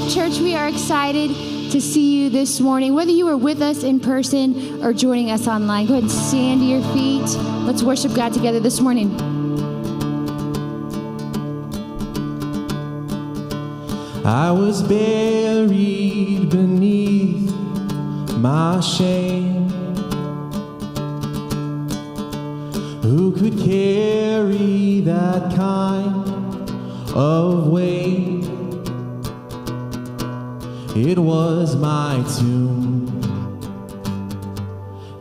Church, we are excited to see you this morning. Whether you are with us in person or joining us online, go ahead and stand to your feet. Let's worship God together this morning. I was buried beneath my shame. Who could carry that kind of weight? It was my tomb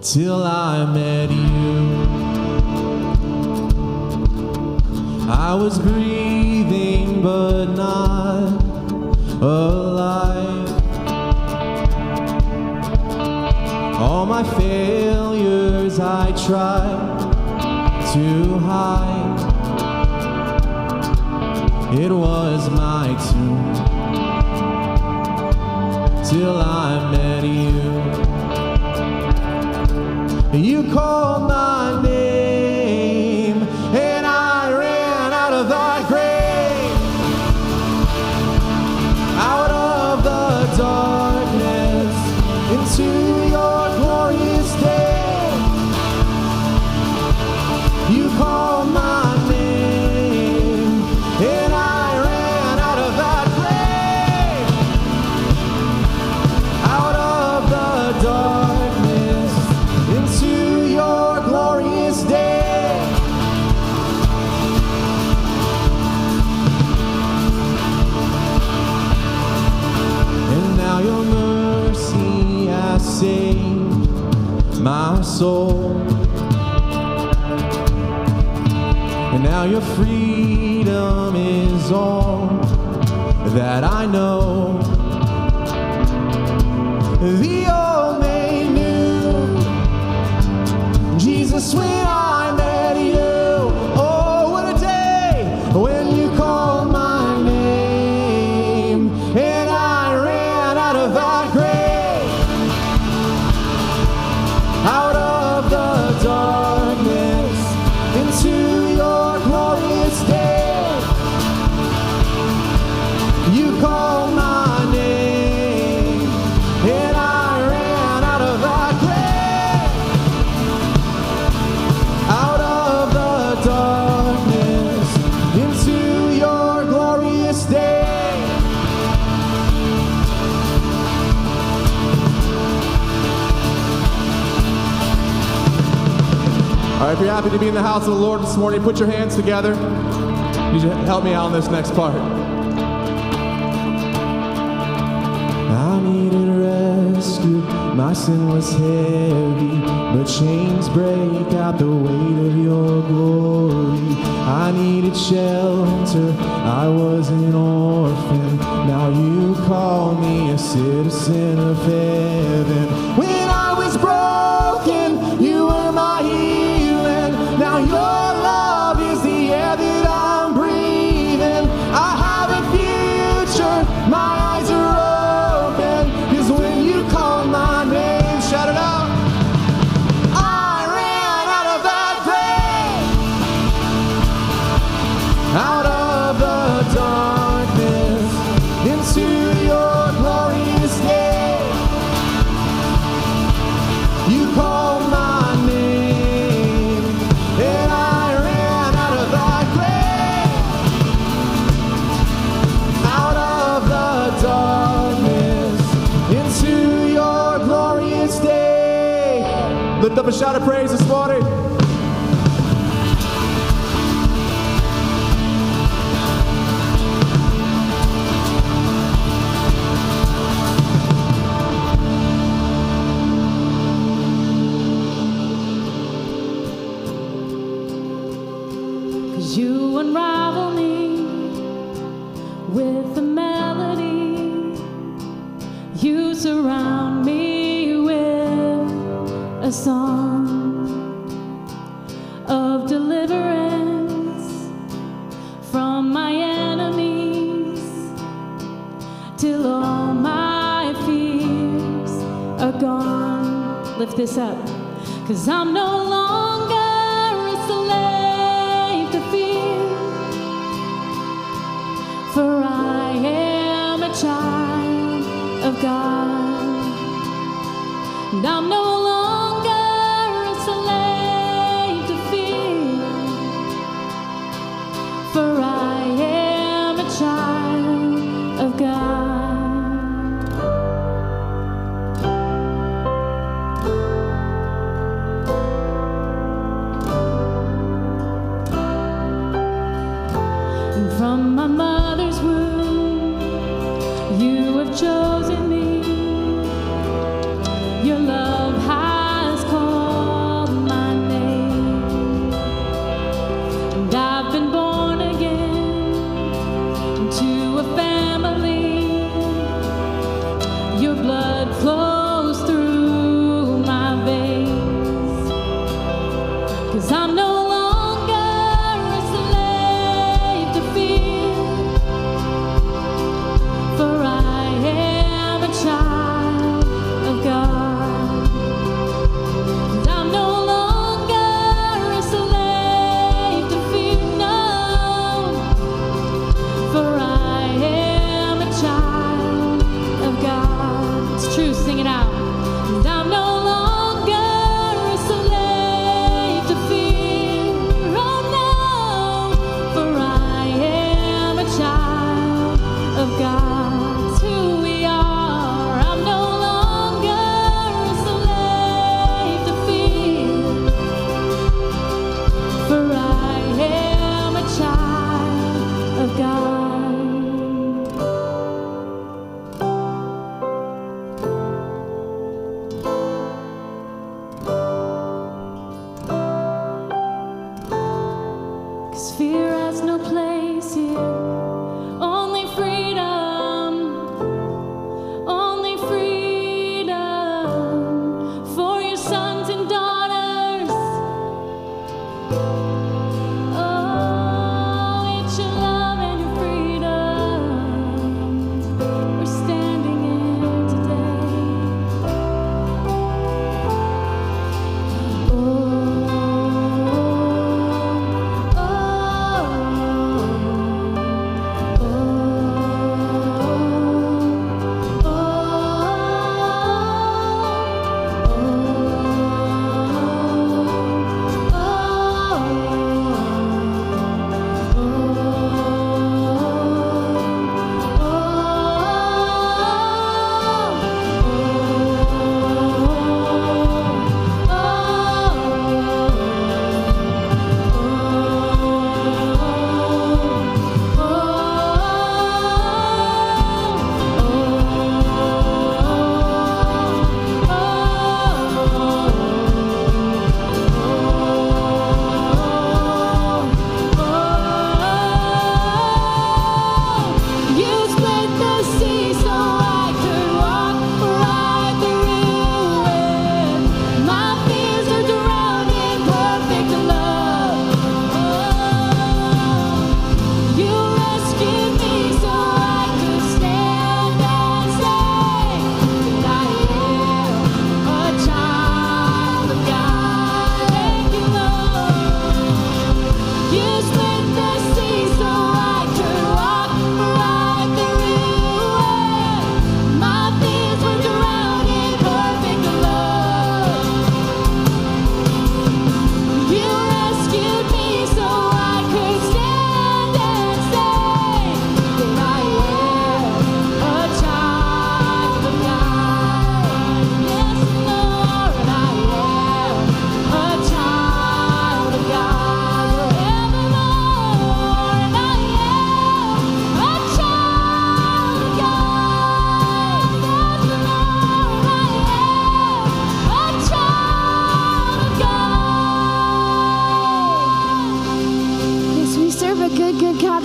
till I met you. I was breathing but not alive. All my failures I tried to hide. It was my tomb till I met you. You called my name and I ran out of that grave, out of the darkness into your glorious day. You called my name and I ran out of that grave, out of the darkness into your glorious day. And now your mercy has saved my soul. And now your freedom is all that I know. The old made new, Jesus, when I met you. Oh, what a day when you called my name and I ran out of that grave, out of the darkness into your glorious day. You called my name and I ran out of that grave, out of the darkness into your glorious day. All right, if you're happy to be in the house of the Lord this morning, put your hands together. You should help me out on this next part. I needed rescue, my sin was heavy, but chains break out the weight of your glory. I needed shelter, I was an orphan, now you call me a citizen of heaven. When I was broken, you were my healing, now you're You called my name, and I ran out of that grave, out of the darkness, into your glorious day. Lift up a shout of praise this morning. 'Cause you unravel me with a melody. You surround me with a song of deliverance from my enemies, till all my fears are gone. Lift this up. 'Cause I'm no longer a slave to fear, for I am a child of God. And I'm no longer a slave to fear, for I am a child of God. And from my mother's womb, you have chosen me. Your love has called my name, and I've been born again into a family. Your blood flows through my veins. 'Cause I'm no longer a slave to fear, for I am a child of God. And I'm no longer a slave to fear, no, for I am a child of God. It's true, sing it out. And I'm no longer a slave to fear, oh no, for I am a child of God. It's who we are. I'm no longer a slave to fear, for I am a child of God.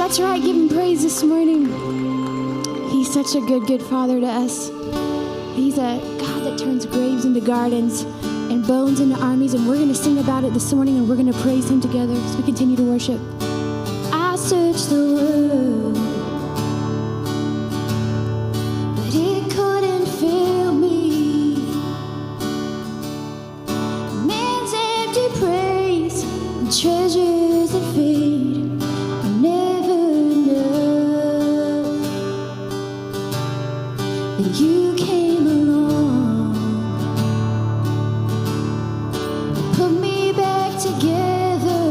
That's right. Give him praise this morning. He's such a good, good father to us. He's a God that turns graves into gardens and bones into armies. And we're going to sing about it this morning, and we're going to praise him together as we continue to worship. I searched the world, but it couldn't fill me. Man's empty praise and treasures that fade are never enough. That you came along and put me back together.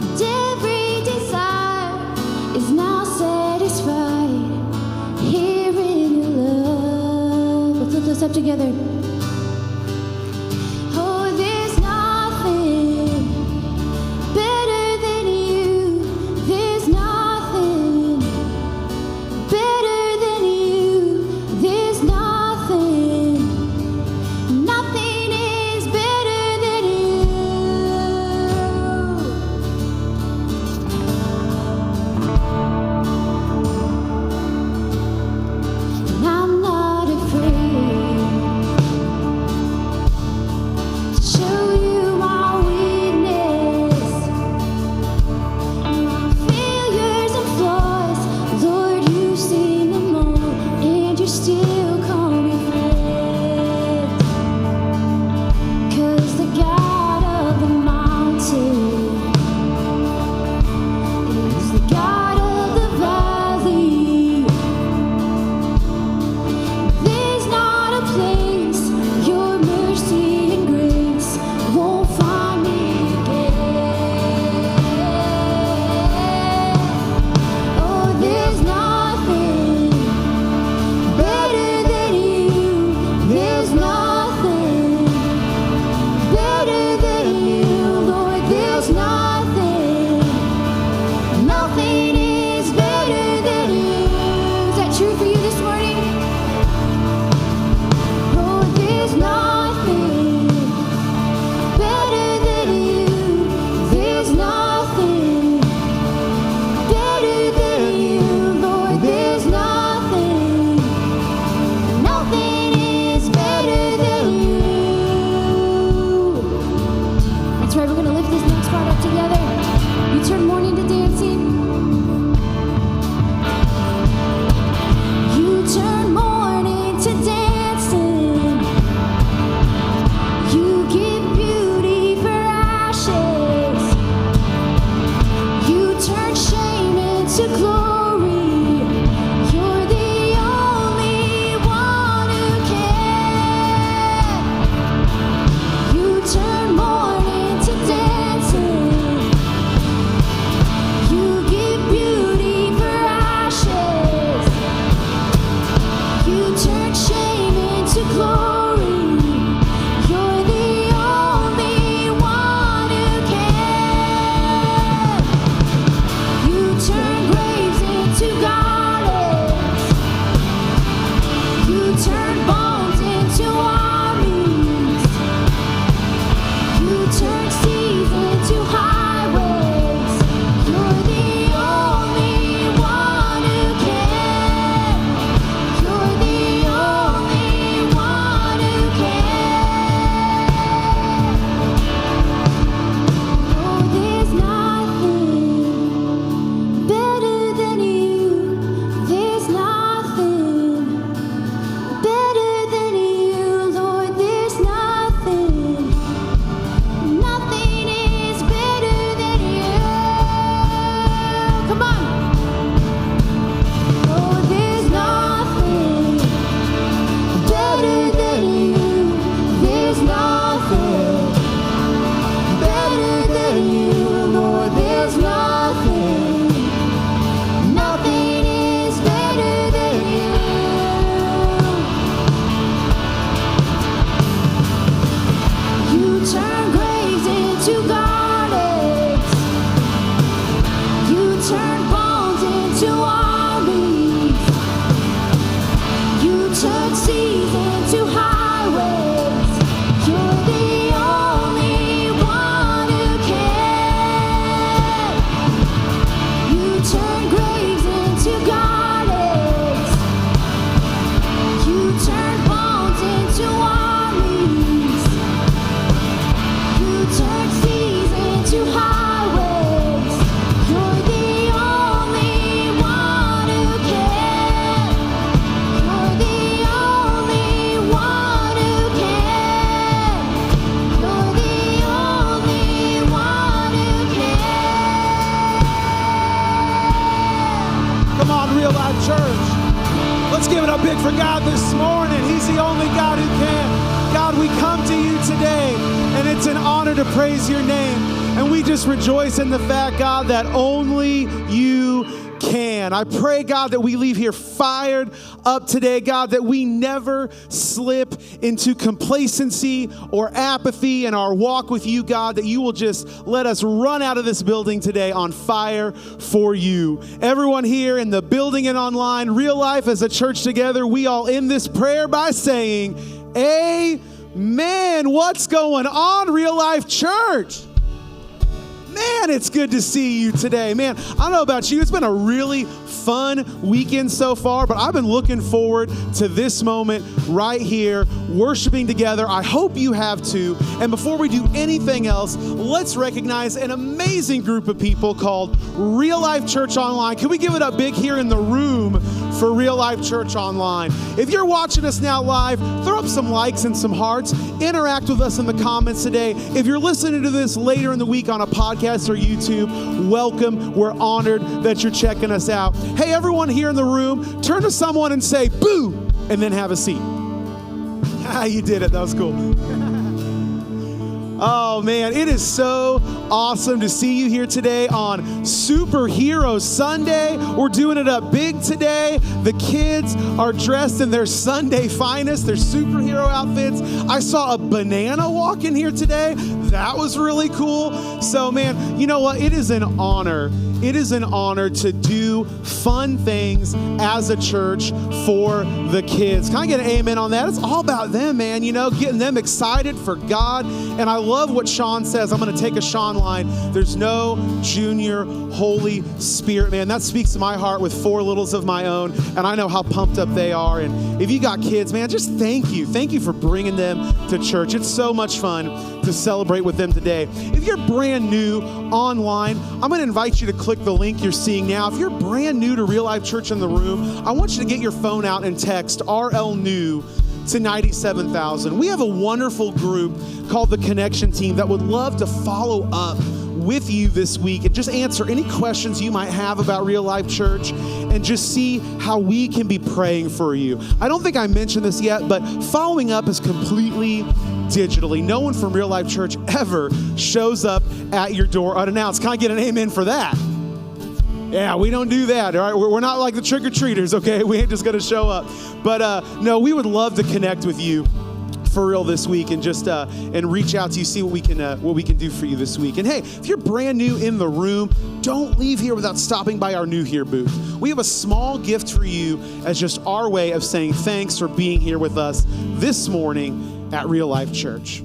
And every desire is now satisfied here in your love. Let's lift this up together. Oh, there's nothing better than you. There's nothing better than you. There's nothing. Nothing is better than you. And I'm not afraid to show you my weakness, my failures and flaws. Lord, you've seen them all, and you're still calling friends. 'Cause the God of the mountain is the God of the valley. There's not a place your mercy and grace won't find me again. Oh, there's nothing better than you. There's nothing better than you, Lord. There's nothing. Nothing is better than you. Is that true for you this morning? Oh, there's nothing better than you. There's nothing better than you, Lord. There's nothing. Nothing is better than you. That's right. We're going to lift this next part up together. You turn mourning to dancing. You turn mourning to dancing. You give beauty for ashes. You turn shame into glory. You're the only one who can. You turn mourning to dancing. You give beauty for ashes. You turn shame into glory. You're the only one who can. You turn graves into gardens. You turn bones into armies. You turn seas into highways. You're the only one who can. You're the only one who can. Oh, there's nothing better than you. There's nothing better than you, Lord. There's nothing. Nothing is better than you. Come on. Oh, there's nothing better than you. There's nothing better than you, Lord. There's nothing. Nothing is better than you. You turn graves into gardens. You turn bones into armies. You turn seas into highways. You're the only one who can. God this morning. He's the only God who can. God, we come to you today, and it's an honor to praise your name. And we just rejoice in the fact, God, that only you can. I pray, God, that we leave here fired up today, God, that we never slip into complacency or apathy in our walk with you, God, that you will just let us run out of this building today on fire for you. Everyone here in the building and online, Real Life as a church together, we all end this prayer by saying, amen. What's going on, Real Life Church? Man, it's good to see you today. Man, I don't know about you. It's been a really fun weekend so far, but I've been looking forward to this moment right here, worshiping together. I hope you have too. And before we do anything else, let's recognize an amazing group of people called Real Life Church Online. Can we give it up big here in the room for Real Life Church Online? If you're watching us now live, throw up some likes and some hearts. Interact with us in the comments today. If you're listening to this later in the week on a podcast or YouTube, welcome. We're honored that you're checking us out. Hey, everyone here in the room, turn to someone and say, boo, and then have a seat. You did it. That was cool. Oh, man, it is so awesome to see you here today on Superhero Sunday. We're doing it up big today. The kids are dressed in their Sunday finest, their superhero outfits. I saw a banana walk in here today. That was really cool. So, man, you know what? It is an honor. It is an honor to do fun things as a church for the kids. Can I get an amen on that? It's all about them, man, you know, getting them excited for God. And I love what Sean says. I'm going to take a Sean line. There's no junior Holy Spirit, man. That speaks to my heart with 4 littles of my own. And I know how pumped up they are. And if you got kids, man, just thank you. Thank you for bringing them to church. It's so much fun to celebrate with them today. If you're brand new online, I'm going to invite you to click the link you're seeing now. If you're brand new to Real Life Church in the room, I want you to get your phone out and text RL New to 97,000. We have a wonderful group called the Connection Team that would love to follow up with you this week and just answer any questions you might have about Real Life Church and just see how we can be praying for you. I don't think I mentioned this yet, but following up is completely digitally. No one from Real Life Church ever shows up at your door unannounced. Can I get an amen for that? Yeah, we don't do that, all right? We're not like the trick-or-treaters, okay? We ain't just going to show up. But no, we would love to connect with you for real this week and just and reach out to you, see what we can do for you this week. And hey, if you're brand new in the room, don't leave here without stopping by our New Here booth. We have a small gift for you as just our way of saying thanks for being here with us this morning at Real Life Church.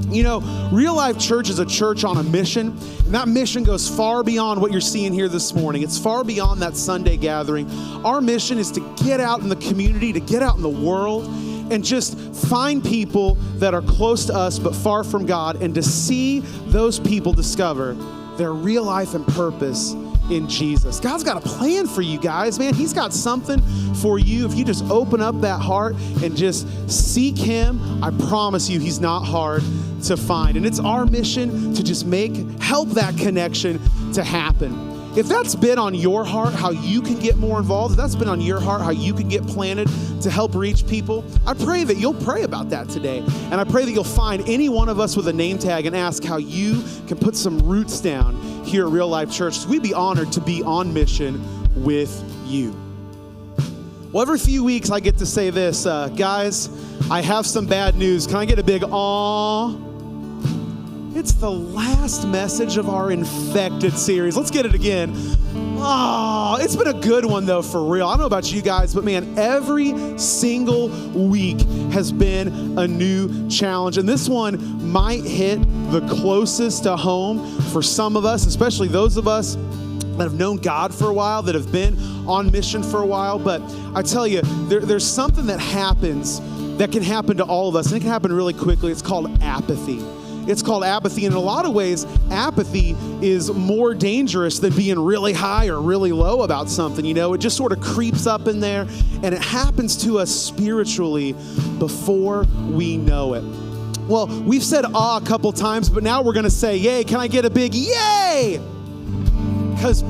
You know, Real Life Church is a church on a mission, and that mission goes far beyond what you're seeing here this morning. It's far beyond that Sunday gathering. Our mission is to get out in the community, to get out in the world, and just find people that are close to us but far from God, and to see those people discover their real life and purpose in Jesus. God's got a plan for you guys, man. He's got something for you. If you just open up that heart and just seek Him, I promise you He's not hard to find. And it's our mission to just help that connection to happen. If that's been on your heart, how you can get more involved, if that's been on your heart, how you can get planted to help reach people, I pray that you'll pray about that today. And I pray that you'll find any one of us with a name tag and ask how you can put some roots down here at Real Life Church. We'd be honored to be on mission with you. Well, every few weeks I get to say this, guys, I have some bad news. Can I get a big aw? It's the last message of our Infected series. Let's get it again. Oh, it's been a good one, though, for real. I don't know about you guys, but man, every single week has been a new challenge. And this one might hit the closest to home for some of us, especially those of us that have known God for a while, that have been on mission for a while. But I tell you, there's something that happens that can happen to all of us, and it can happen really quickly. It's called apathy. It's called apathy. And in a lot of ways, apathy is more dangerous than being really high or really low about something. You know, it just sort of creeps up in there, and it happens to us spiritually before we know it. Well, we've said a couple times, but now we're going to say yay. Can I get a big yay? Because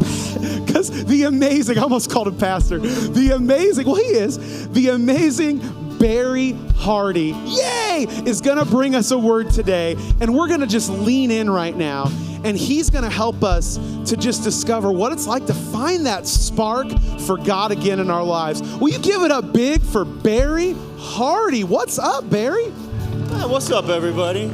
because the amazing, I almost called him pastor, the amazing, well, he is, the amazing Barry Hardee, yay, is going to bring us a word today. And we're going to just lean in right now. And he's going to help us to just discover what it's like to find that spark for God again in our lives. Will you give it up big for Barry Hardee? What's up, Barry? What's up, everybody?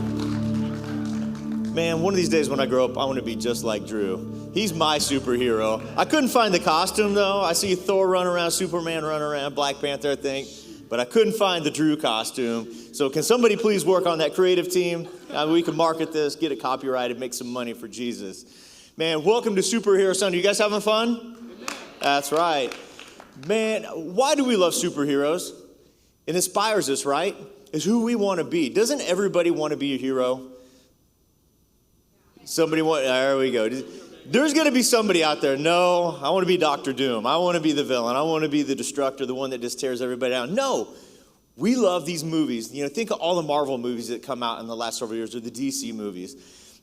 Man, one of these days when I grow up, I want to be just like Drew. He's my superhero. I couldn't find the costume, though. I see Thor run around, Superman run around, Black Panther, I think. But I couldn't find the Drew costume. So can somebody please work on that creative team? We can market this, get it copyrighted, make some money for Jesus. Man, welcome to Superhero Sunday. You guys having fun? That's right. Man, why do we love superheroes? It inspires us, right? It's who we want to be. Doesn't everybody want to be a hero? There we go. There's going to be somebody out there. No, I want to be Dr. Doom. I want to be the villain. I want to be the destructor, the one that just tears everybody down. No, we love these movies. You know, think of all the Marvel movies that come out in the last several years, or the DC movies.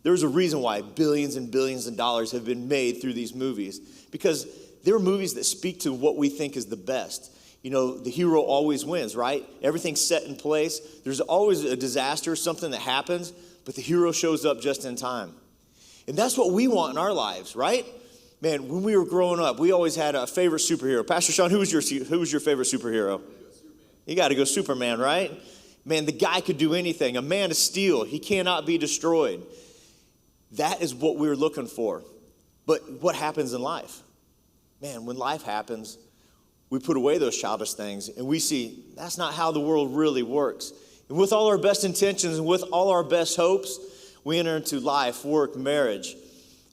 There's a reason why billions and billions of dollars have been made through these movies, because they're movies that speak to what we think is the best. You know, the hero always wins, right? Everything's set in place. There's always a disaster, something that happens, but the hero shows up just in time. And that's what we want in our lives, right? Man, when we were growing up, we always had a favorite superhero. Pastor Sean, who was your favorite superhero? You got to go Superman, right? Man, the guy could do anything. A man of steel. He cannot be destroyed. That is what we were looking for. But what happens in life? Man, when life happens, we put away those childish things, and we see that's not how the world really works. And with all our best intentions and with all our best hopes, we enter into life, work, marriage,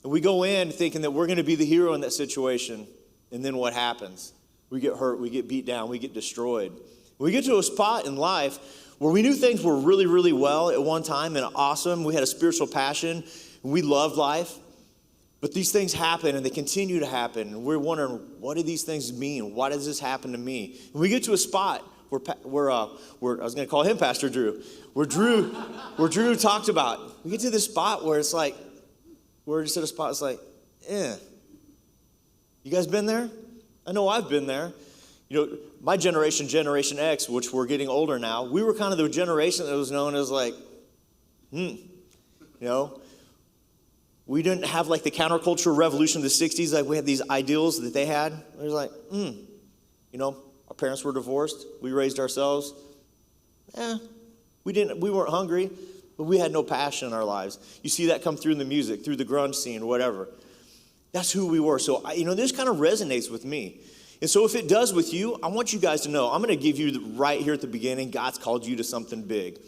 and we go in thinking that we're going to be the hero in that situation, and then what happens? We get hurt, we get beat down, we get destroyed. We get to a spot in life where we knew things were really, really well at one time and awesome. We had a spiritual passion, and we loved life. But these things happen, and they continue to happen, and we're wondering, what do these things mean? Why does this happen to me? And we get to a spot where I was going to call him Pastor Drew, where Drew talked about. We get to this spot where it's like, we're just at a spot, it's like, You guys been there? I know I've been there. You know, my generation, Generation X, which we're getting older now, we were kind of the generation that was known as like, you know, we didn't have like the counterculture revolution of the 60s, like we had these ideals that they had. It was like, you know, our parents were divorced. We raised ourselves. We weren't hungry, but we had no passion in our lives. You see that come through in the music, through the grunge scene, whatever. That's who we were. So, this kind of resonates with me. And so if it does with you, I want you guys to know, I'm going to give you right here at the beginning, God's called you to something big.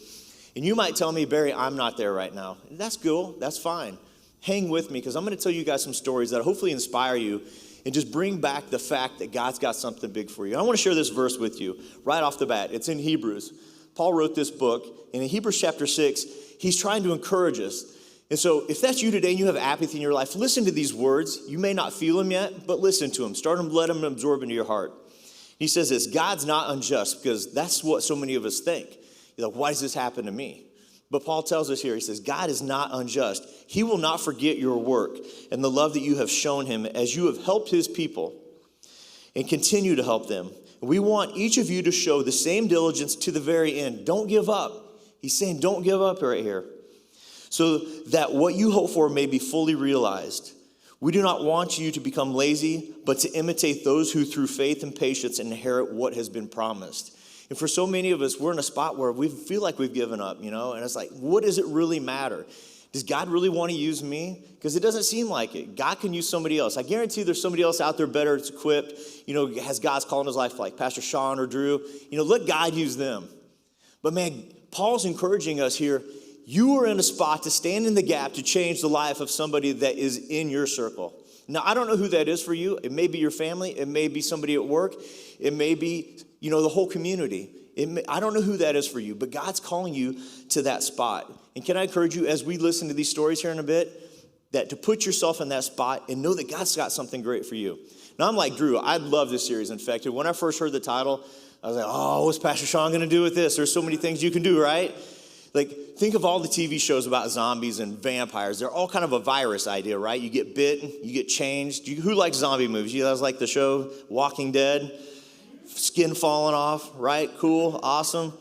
And you might tell me, Barry, I'm not there right now. That's cool. That's fine. Hang with me, because I'm going to tell you guys some stories that hopefully inspire you and just bring back the fact that God's got something big for you. I want to share this verse with you right off the bat. It's in Hebrews. Paul wrote this book, and in Hebrews chapter 6, he's trying to encourage us. And so if that's you today and you have apathy in your life, listen to these words. You may not feel them yet, but listen to them. Let them absorb into your heart. He says this, God's not unjust, because that's what so many of us think. You're like, why does this happen to me? But Paul tells us here, he says, God is not unjust. He will not forget your work and the love that you have shown him as you have helped his people and continue to help them. We want each of you to show the same diligence to the very end. Don't give up. He's saying don't give up right here, so that what you hope for may be fully realized. We do not want you to become lazy, but to imitate those who through faith and patience inherit what has been promised. And for so many of us, we're in a spot where we feel like we've given up, and it's like, what does it really matter? Does God really want to use me? Because it doesn't seem like it. God can use somebody else. I guarantee there's somebody else out there better equipped, has God's call in his life, like Pastor Sean or Drew. Let God use them. But man, Paul's encouraging us here. You are in a spot to stand in the gap to change the life of somebody that is in your circle. Now, I don't know who that is for you. It may be your family. It may be somebody at work. It may be, the whole community. I don't know who that is for you, but God's calling you to that spot. And can I encourage you, as we listen to these stories here in a bit, that to put yourself in that spot and know that God's got something great for you. Now, I'm like Drew. I love this series. In fact, when I first heard the title, I was like, what's Pastor Sean going to do with this? There's so many things you can do, right? Like, think of all the TV shows about zombies and vampires. They're all kind of a virus idea, right? You get bitten, you get changed. Who likes zombie movies? You guys like the show Walking Dead? Skin falling off, right? Cool, awesome.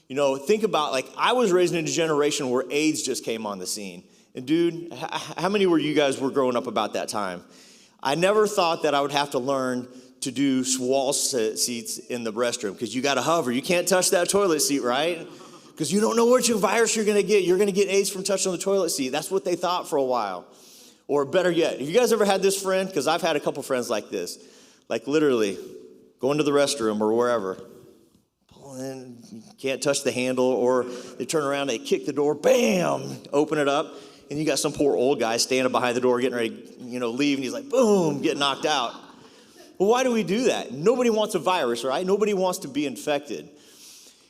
You know, think about, like, I was raised in a generation where AIDS just came on the scene. And dude, how many were you guys were growing up about that time? I never thought that I would have to learn to do wall seats in the restroom because you got to hover. You can't touch that toilet seat, right? Because you don't know which virus you're going to get. You're going to get AIDS from touching the toilet seat. That's what they thought for a while. Or better yet, have you guys ever had this friend? Because I've had a couple friends like this. Like literally going to the restroom or wherever. And you can't touch the handle, or they turn around, they kick the door, bam, open it up, and you got some poor old guy standing behind the door getting ready to, leave, and he's like, boom, get knocked out. Well, why do we do that? Nobody wants a virus, right? Nobody wants to be infected.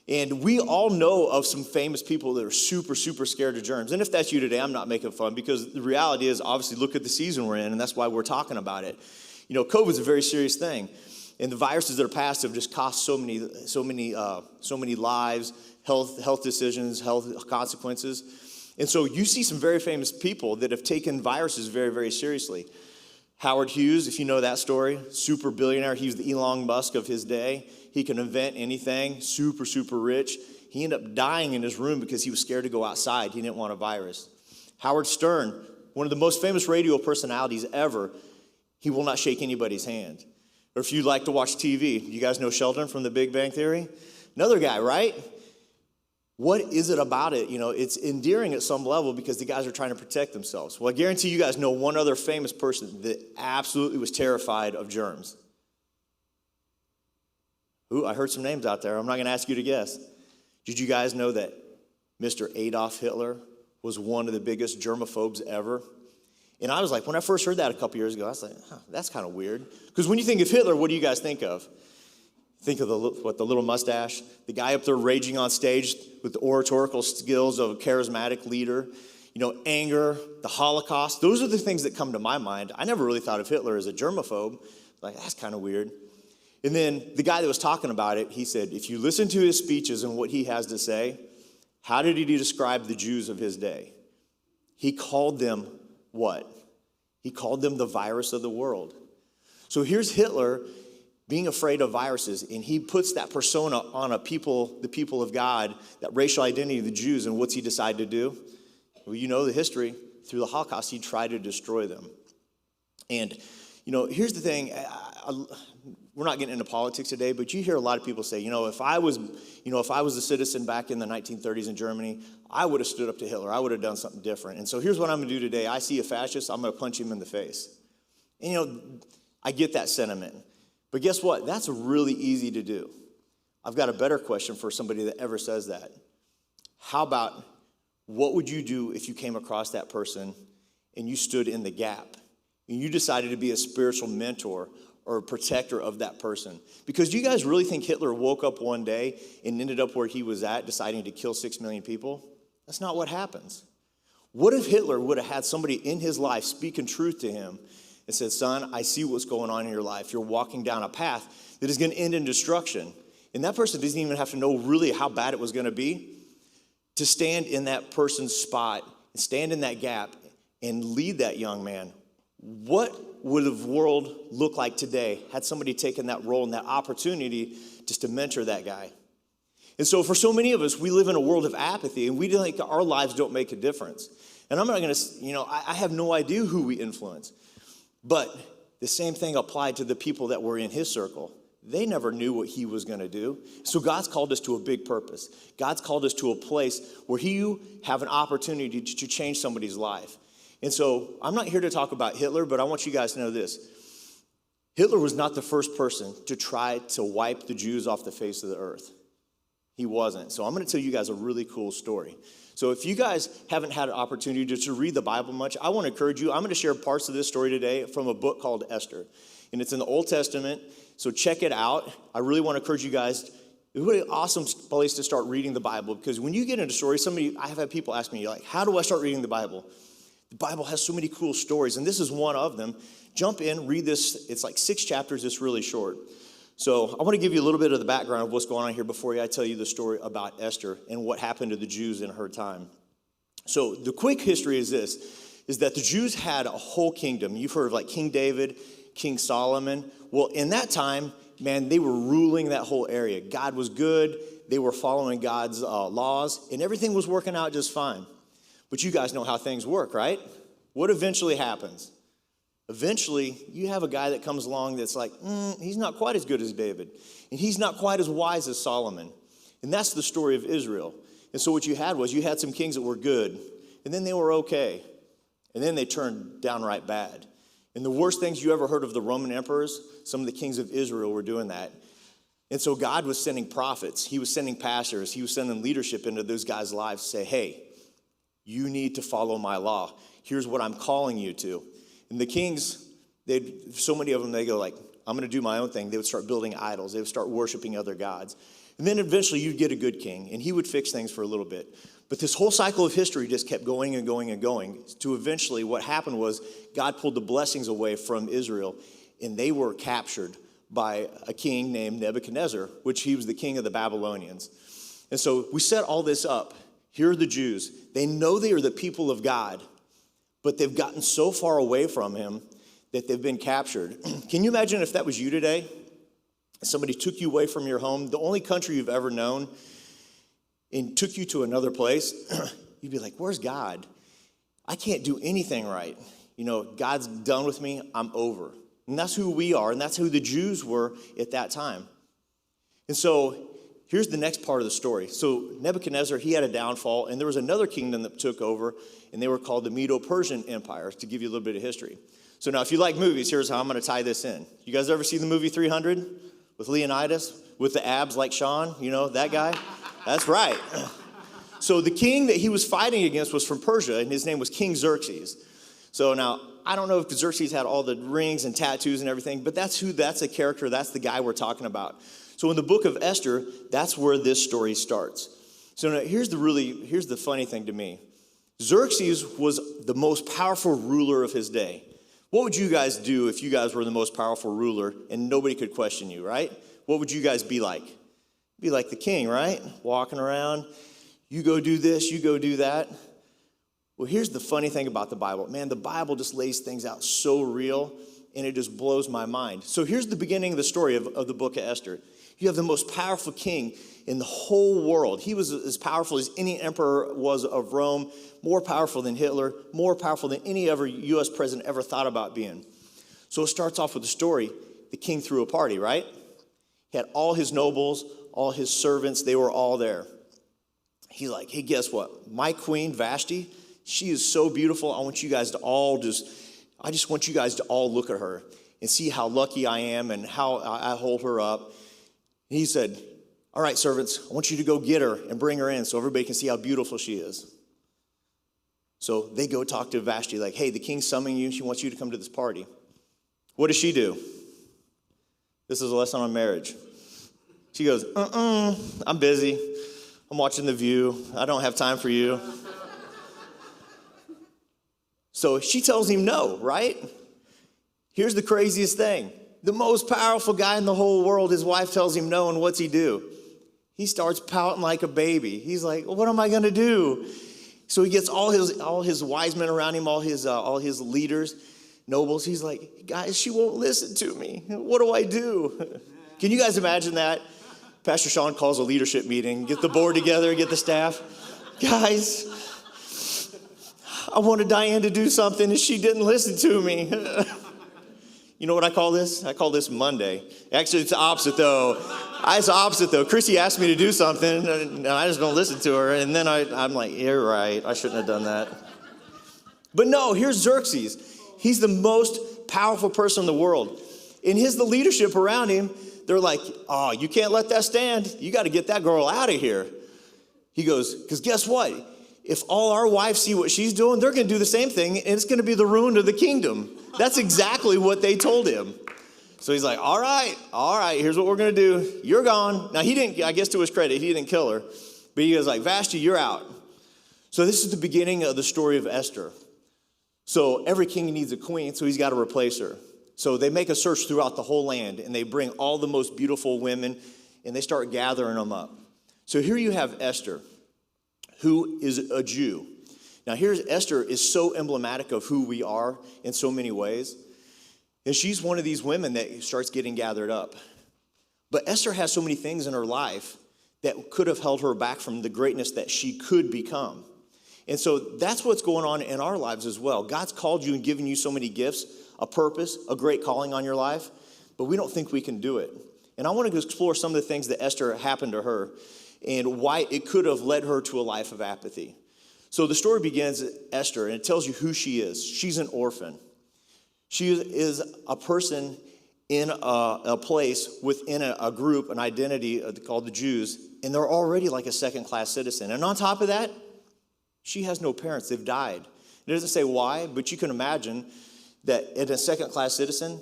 And we all know of some famous people that are super, super scared of germs. And if that's you today, I'm not making fun, because the reality is, obviously, look at the season we're in, and that's why we're talking about it. COVID's a very serious thing. And the viruses that are passed have just cost so many lives, health decisions, health consequences. And so you see some very famous people that have taken viruses very, very seriously. Howard Hughes, if you know that story, super billionaire. He was the Elon Musk of his day. He can invent anything, super, super rich. He ended up dying in his room because he was scared to go outside. He didn't want a virus. Howard Stern, one of the most famous radio personalities ever, he will not shake anybody's hand. Or if you like to watch TV, you guys know Sheldon from The Big Bang Theory? Another guy, right? What is it about it? It's endearing at some level because the guys are trying to protect themselves. Well, I guarantee you guys know one other famous person that absolutely was terrified of germs. Ooh, I heard some names out there. I'm not going to ask you to guess. Did you guys know that Mr. Adolf Hitler was one of the biggest germaphobes ever? And I was like, when I first heard that a couple years ago, I was like, that's kind of weird. Because when you think of Hitler, what do you guys think of? Think of the little mustache, the guy up there raging on stage with the oratorical skills of a charismatic leader, anger, the Holocaust. Those are the things that come to my mind. I never really thought of Hitler as a germaphobe. Like, that's kind of weird. And then the guy that was talking about it, he said, if you listen to his speeches and what he has to say, how did he describe the Jews of his day? He called them what? He called them the virus of the world. So here's Hitler being afraid of viruses, and he puts that persona on the people of God, that racial identity of the Jews, and what's he decide to do? Well, you know the history. Through the Holocaust, he tried to destroy them. And, here's the thing. We're not getting into politics today, but you hear a lot of people say, if I was a citizen back in the 1930s in Germany, I would have stood up to Hitler. I would have done something different. And so here's what I'm going to do today. I see a fascist, I'm going to punch him in the face. And, I get that sentiment. But guess what? That's really easy to do. I've got a better question for somebody that ever says that. How about, what would you do if you came across that person and you stood in the gap and you decided to be a spiritual mentor or a protector of that person? Because do you guys really think Hitler woke up one day and ended up where he was at, deciding to kill 6 million people? That's not what happens. What if Hitler would have had somebody in his life speaking truth to him and said, son, I see what's going on in your life. You're walking down a path that is going to end in destruction. And that person doesn't even have to know really how bad it was going to be. To stand in that person's spot, and stand in that gap, and lead that young man. What would the world look like today had somebody taken that role and that opportunity just to mentor that guy? And so for so many of us, we live in a world of apathy, and we think our lives don't make a difference. And I'm not going to, I have no idea who we influence. But the same thing applied to the people that were in his circle. They never knew what he was going to do. So God's called us to a big purpose. God's called us to a place where you have an opportunity to change somebody's life. And so I'm not here to talk about Hitler, but I want you guys to know this. Hitler was not the first person to try to wipe the Jews off the face of the earth. He wasn't. So I'm going to tell you guys a really cool story. So if you guys haven't had an opportunity to read the Bible much, I want to encourage you. I'm going to share parts of this story today from a book called Esther. And it's in the Old Testament, so check it out. I really want to encourage you guys. It's a really awesome place to start reading the Bible, because when you get into stories, I have had people ask me, like, how do I start reading the Bible? The Bible has so many cool stories, and this is one of them. Jump in, read this. It's like 6 chapters. It's really short. So I want to give you a little bit of the background of what's going on here before I tell you the story about Esther and what happened to the Jews in her time. So the quick history is this, is that the Jews had a whole kingdom. You've heard of like King David, King Solomon. Well, in that time, man, they were ruling that whole area. God was good. They were following God's laws, and everything was working out just fine. But you guys know how things work, right? What eventually happens? Eventually, you have a guy that comes along that's like, he's not quite as good as David, and he's not quite as wise as Solomon. And that's the story of Israel. And so what you had was you had some kings that were good, and then they were okay, and then they turned downright bad. And the worst things you ever heard of the Roman emperors, some of the kings of Israel were doing that. And so God was sending prophets. He was sending pastors. He was sending leadership into those guys' lives to say, hey, you need to follow my law. Here's what I'm calling you to. And the kings, so many of them, they go like, I'm going to do my own thing. They would start building idols. They would start worshiping other gods. And then eventually you'd get a good king, and he would fix things for a little bit. But this whole cycle of history just kept going and going and going to eventually what happened was God pulled the blessings away from Israel, and they were captured by a king named Nebuchadnezzar, which he was the king of the Babylonians. And so we set all this up. Here are the Jews. They know they are the people of God, but they've gotten so far away from him that they've been captured. Can you imagine if that was you today? Somebody took you away from your home, the only country you've ever known, and took you to another place. You'd be like, where's God? I can't do anything right. You know, God's done with me. I'm over. And that's who we are, and that's who the Jews were at that time. And so here's the next part of the story. So Nebuchadnezzar, he had a downfall, and there was another kingdom that took over, and they were called the Medo-Persian Empire, to give you a little bit of history. So now if you like movies, here's how I'm going to tie this in. You guys ever see the movie 300 with Leonidas, with the abs like Sean? You know, that guy? That's right. So the king that he was fighting against was from Persia, and his name was King Xerxes. So now, I don't know if Xerxes had all the rings and tattoos and everything, but that's a character, that's the guy we're talking about. So in the book of Esther, that's where this story starts. So now here's the funny thing to me. Xerxes was the most powerful ruler of his day. What would you guys do if you guys were the most powerful ruler and nobody could question you, right? What would you guys be like? Be like the king, right? Walking around, you go do this, you go do that. Well, here's the funny thing about the Bible. Man, the Bible just lays things out so real, and it just blows my mind. So here's the beginning of the story of the book of Esther. You have the most powerful king in the whole world. He was as powerful as any emperor was of Rome, more powerful than Hitler, more powerful than any other U.S. president ever thought about being. So it starts off with the story. The king threw a party, right? He had all his nobles, all his servants, they were all there. He's like, hey, guess what? My queen, Vashti, she is so beautiful. I just want you guys to all look at her and see how lucky I am and how I hold her up. And he said, all right, servants, I want you to go get her and bring her in so everybody can see how beautiful she is. So they go talk to Vashti like, hey, the king's summoning you. She wants you to come to this party. What does she do? This is a lesson on marriage. She goes, I'm busy. I'm watching The View. I don't have time for you. So she tells him no, right? Here's the craziest thing. The most powerful guy in the whole world, his wife tells him no, and what's he do? He starts pouting like a baby. He's like, what am I going to do? So he gets all his wise men around him, all his leaders, nobles. He's like, guys, she won't listen to me. What do I do? Can you guys imagine that? Pastor Sean calls a leadership meeting, get the board together, get the staff. Guys, I wanted Diane to do something and she didn't listen to me. You know what I call this? I call this Monday. Actually, it's the opposite though. It's the opposite though. Chrissy asked me to do something and I just don't listen to her. And then I'm like, you're right. I shouldn't have done that. But no, here's Xerxes. He's the most powerful person in the world. And the leadership around him, they're like, oh, you can't let that stand. You got to get that girl out of here. He goes, because guess what? If all our wives see what she's doing, they're going to do the same thing, and it's going to be the ruin of the kingdom. That's exactly what they told him. So he's like, all right, here's what we're going to do. You're gone. Now, he didn't, I guess to his credit, he didn't kill her. But he goes like, Vashti, you're out. So this is the beginning of the story of Esther. So every king needs a queen, so he's got to replace her. So they make a search throughout the whole land, and they bring all the most beautiful women, and they start gathering them up. So here you have Esther, who is a Jew. Now here's Esther is so emblematic of who we are in so many ways. And she's one of these women that starts getting gathered up. But Esther has so many things in her life that could have held her back from the greatness that she could become. And so that's what's going on in our lives as well. God's called you and given you so many gifts, a purpose, a great calling on your life, but we don't think we can do it. And I want to explore some of the things that Esther happened to her and why it could have led her to a life of apathy. So the story begins at Esther, and it tells you who she is. She's an orphan. She is a person in a place within a group, an identity called the Jews, and they're already like a second-class citizen. And on top of that, she has no parents. They've died. It doesn't say why, but you can imagine that as a second-class citizen,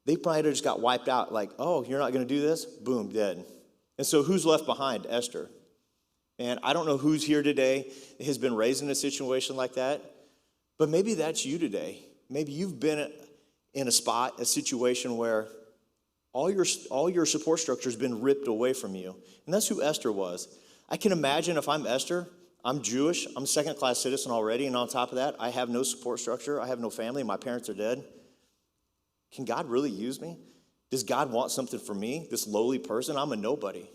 they probably just got wiped out. Like, oh, you're not going to do this? Boom, dead. And so who's left behind? Esther. And I don't know who's here today that has been raised in a situation like that, but maybe that's you today. Maybe you've been in a spot, a situation where all your support structure has been ripped away from you. And that's who Esther was. I can imagine if I'm Esther, I'm Jewish, I'm a second-class citizen already, and on top of that, I have no support structure, I have no family, my parents are dead. Can God really use me? Does God want something from me, this lowly person? I'm a nobody.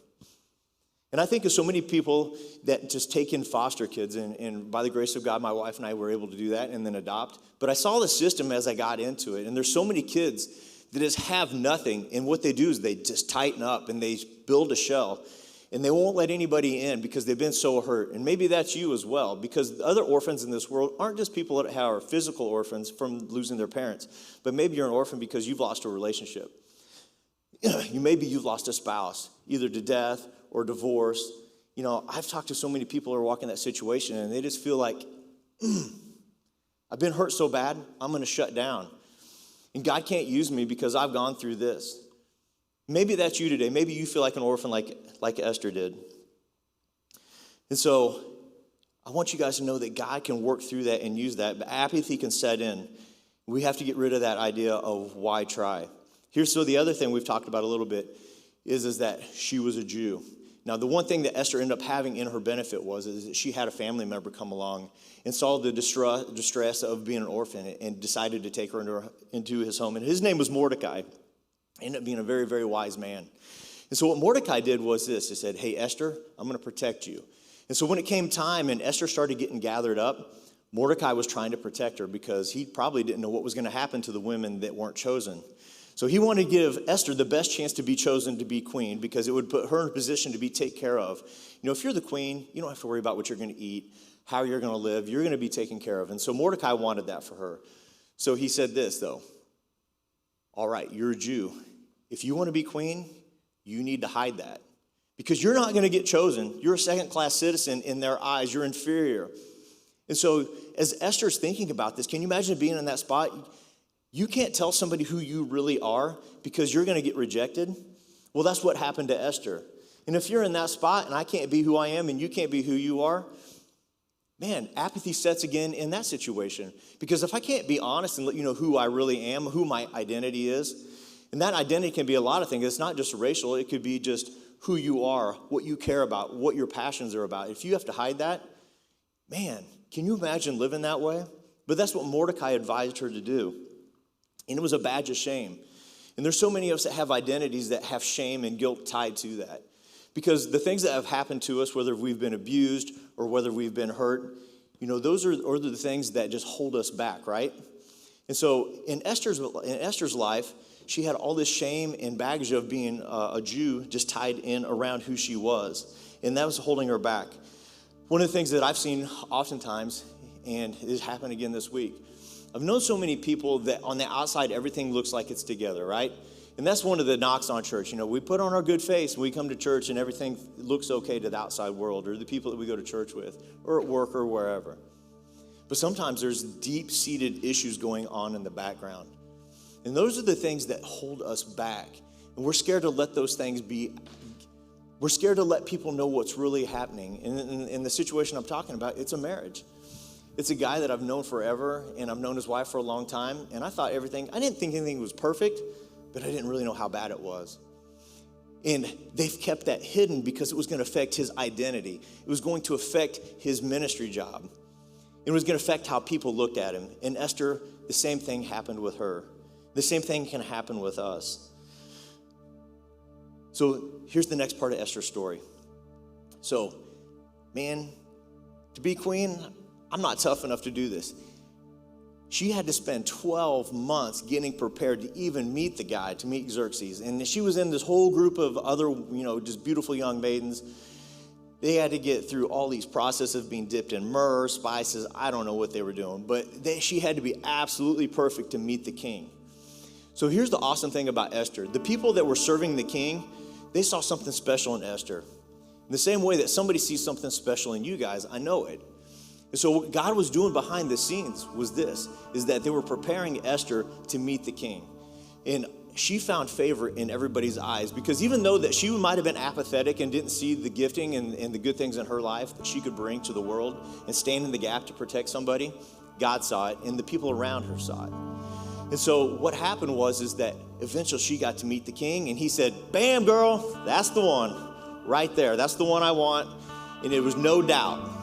And I think of so many people that just take in foster kids, and by the grace of God, my wife and I were able to do that and then adopt. But I saw the system as I got into it, and there's so many kids that just have nothing, and what they do is they just tighten up and they build a shell, and they won't let anybody in because they've been so hurt. And maybe that's you as well, because the other orphans in this world aren't just people that are physical orphans from losing their parents, but maybe you're an orphan because you've lost a relationship. Maybe you've lost a spouse, either to death or divorce. You know, I've talked to so many people who are walking that situation, and they just feel like, I've been hurt so bad, I'm going to shut down. And God can't use me because I've gone through this. Maybe that's you today. Maybe you feel like an orphan like Esther did. And so I want you guys to know that God can work through that and use that, but apathy can set in. We have to get rid of that idea of why try. So the other thing we've talked about a little bit is that she was a Jew. Now, the one thing that Esther ended up having in her benefit is that she had a family member come along and saw the distress of being an orphan and decided to take her into his home. And his name was Mordecai. He ended up being a very, very wise man. And so what Mordecai did was this. He said, hey, Esther, I'm going to protect you. And so when it came time and Esther started getting gathered up, Mordecai was trying to protect her because he probably didn't know what was going to happen to the women that weren't chosen. So he wanted to give Esther the best chance to be chosen to be queen because it would put her in a position to be taken care of. You know, if you're the queen, you don't have to worry about what you're going to eat, how you're going to live. You're going to be taken care of. And so Mordecai wanted that for her. So he said this, though. All right, you're a Jew. If you want to be queen, you need to hide that because you're not going to get chosen. You're a second-class citizen in their eyes. You're inferior. And so as Esther's thinking about this, can you imagine being in that spot? You can't tell somebody who you really are because you're going to get rejected. Well, that's what happened to Esther. And if you're in that spot and I can't be who I am and you can't be who you are, man, apathy sets again in that situation. Because if I can't be honest and let you know who I really am, who my identity is, and that identity can be a lot of things. It's not just racial. It could be just who you are, what you care about, what your passions are about. If you have to hide that, man, can you imagine living that way? But that's what Mordecai advised her to do. And it was a badge of shame. And there's so many of us that have identities that have shame and guilt tied to that. Because the things that have happened to us, whether we've been abused or whether we've been hurt, you know, those are the things that just hold us back, right? And so in Esther's life, she had all this shame and baggage of being a Jew just tied in around who she was. And that was holding her back. One of the things that I've seen oftentimes, and it happened again this week, I've known so many people that on the outside, everything looks like it's together, right? And that's one of the knocks on church. You know, we put on our good face when we come to church and everything looks okay to the outside world or the people that we go to church with or at work or wherever. But sometimes there's deep-seated issues going on in the background. And those are the things that hold us back. And we're scared to let those things be. We're scared to let people know what's really happening. And in the situation I'm talking about, it's a marriage. It's a guy that I've known forever, and I've known his wife for a long time, and I didn't think anything was perfect, but I didn't really know how bad it was. And they've kept that hidden because it was going to affect his identity. It was going to affect his ministry job. It was going to affect how people looked at him. And Esther, the same thing happened with her. The same thing can happen with us. So here's the next part of Esther's story. So, man, to be queen, I'm not tough enough to do this. She had to spend 12 months getting prepared to even meet the guy, to meet Xerxes. And she was in this whole group of other, just beautiful young maidens. They had to get through all these processes of being dipped in myrrh, spices. I don't know what they were doing, but she had to be absolutely perfect to meet the king. So here's the awesome thing about Esther. The people that were serving the king, they saw something special in Esther. In the same way that somebody sees something special in you guys, I know it. And so what God was doing behind the scenes is that they were preparing Esther to meet the king. And she found favor in everybody's eyes, because even though that she might have been apathetic and didn't see the gifting and the good things in her life that she could bring to the world and stand in the gap to protect somebody, God saw it and the people around her saw it. And so what happened is that eventually she got to meet the king, and he said, bam, girl, that's the one right there. That's the one I want. And it was no doubt.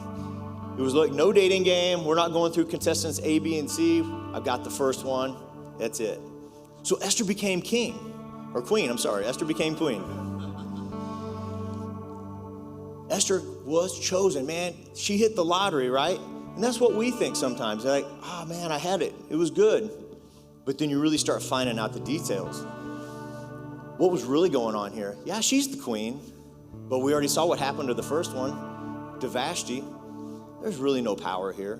It was like no dating game. We're not going through contestants A, B, and C. I've got the first one. That's it. So Esther became queen. Esther became queen. Esther was chosen, man. She hit the lottery, right? And that's what we think sometimes. They're like, oh, man, I had it. It was good. But then you really start finding out the details. What was really going on here? Yeah, she's the queen. But we already saw what happened to the first one, to Vashti. There's really no power here.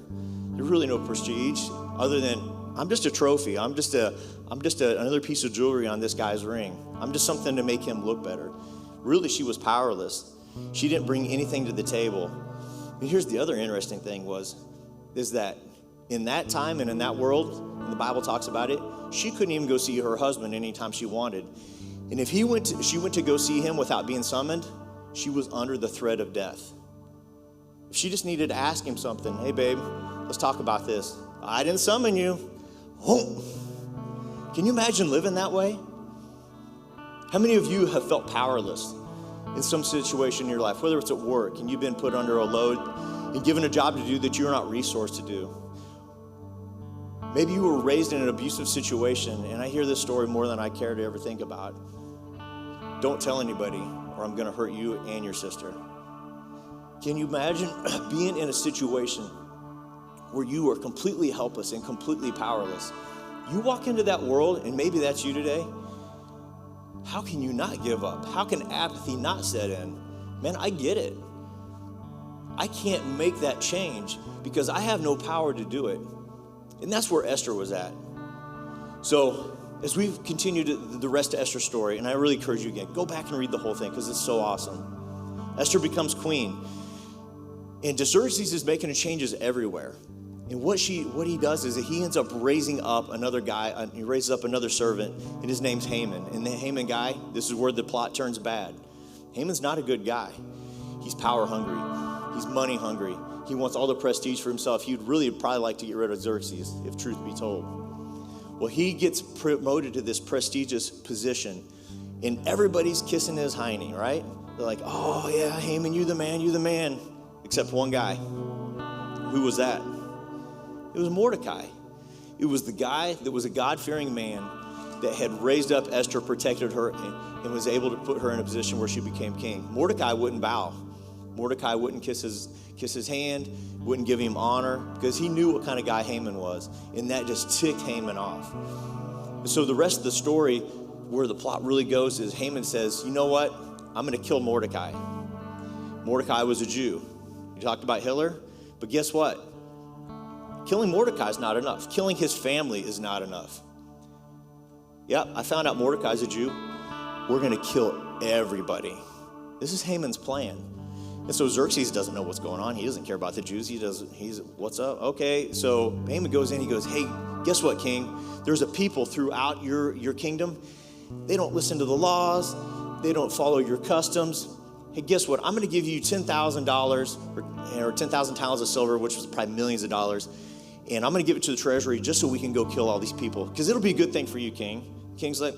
There's really no prestige other than I'm just a trophy. I'm just another piece of jewelry on this guy's ring. I'm just something to make him look better. Really, she was powerless. She didn't bring anything to the table. And here's the other interesting thing is that in that time and in that world, and the Bible talks about it, she couldn't even go see her husband anytime she wanted. And if she went to go see him without being summoned, she was under the threat of death. If she just needed to ask him something, hey, babe, let's talk about this. I didn't summon you. Oh. Can you imagine living that way? How many of you have felt powerless in some situation in your life, whether it's at work and you've been put under a load and given a job to do that you're not resourced to do? Maybe you were raised in an abusive situation, and I hear this story more than I care to ever think about. Don't tell anybody, or I'm going to hurt you and your sister. Can you imagine being in a situation where you are completely helpless and completely powerless? You walk into that world, and maybe that's you today. How can you not give up? How can apathy not set in? Man, I get it. I can't make that change because I have no power to do it. And that's where Esther was at. So as we've continued the rest of Esther's story, and I really encourage you again, go back and read the whole thing because it's so awesome. Esther becomes queen. And Xerxes is making changes everywhere. And what he does is that he ends up raising up another guy. He raises up another servant, and his name's Haman. And the Haman guy, this is where the plot turns bad. Haman's not a good guy. He's power hungry. He's money hungry. He wants all the prestige for himself. He'd really probably like to get rid of Xerxes, if truth be told. Well, he gets promoted to this prestigious position, and everybody's kissing his hiney, right? They're like, oh yeah, Haman, you the man. Except one guy. Who was that? It was Mordecai. It was the guy that was a God-fearing man that had raised up Esther, protected her, and was able to put her in a position where she became king. Mordecai wouldn't bow. Mordecai wouldn't kiss his hand, wouldn't give him honor, because he knew what kind of guy Haman was, and that just ticked Haman off. And so the rest of the story, where the plot really goes, is Haman says, you know what? I'm going to kill Mordecai. Mordecai was a Jew. You talked about Hitler, but guess what? Killing Mordecai is not enough. Killing his family is not enough. Yep, I found out Mordecai's a Jew. We're going to kill everybody. This is Haman's plan. And so Xerxes doesn't know what's going on. He doesn't care about the Jews. He's what's up? Okay, so Haman goes in. He goes, hey, guess what, king? There's a people throughout your kingdom. They don't listen to the laws. They don't follow your customs. hey, guess what? I'm going to give you $10,000 or 10,000 talents of silver, which was probably millions of dollars, and I'm going to give it to the treasury just so we can go kill all these people, because it'll be a good thing for you, king. The king's like,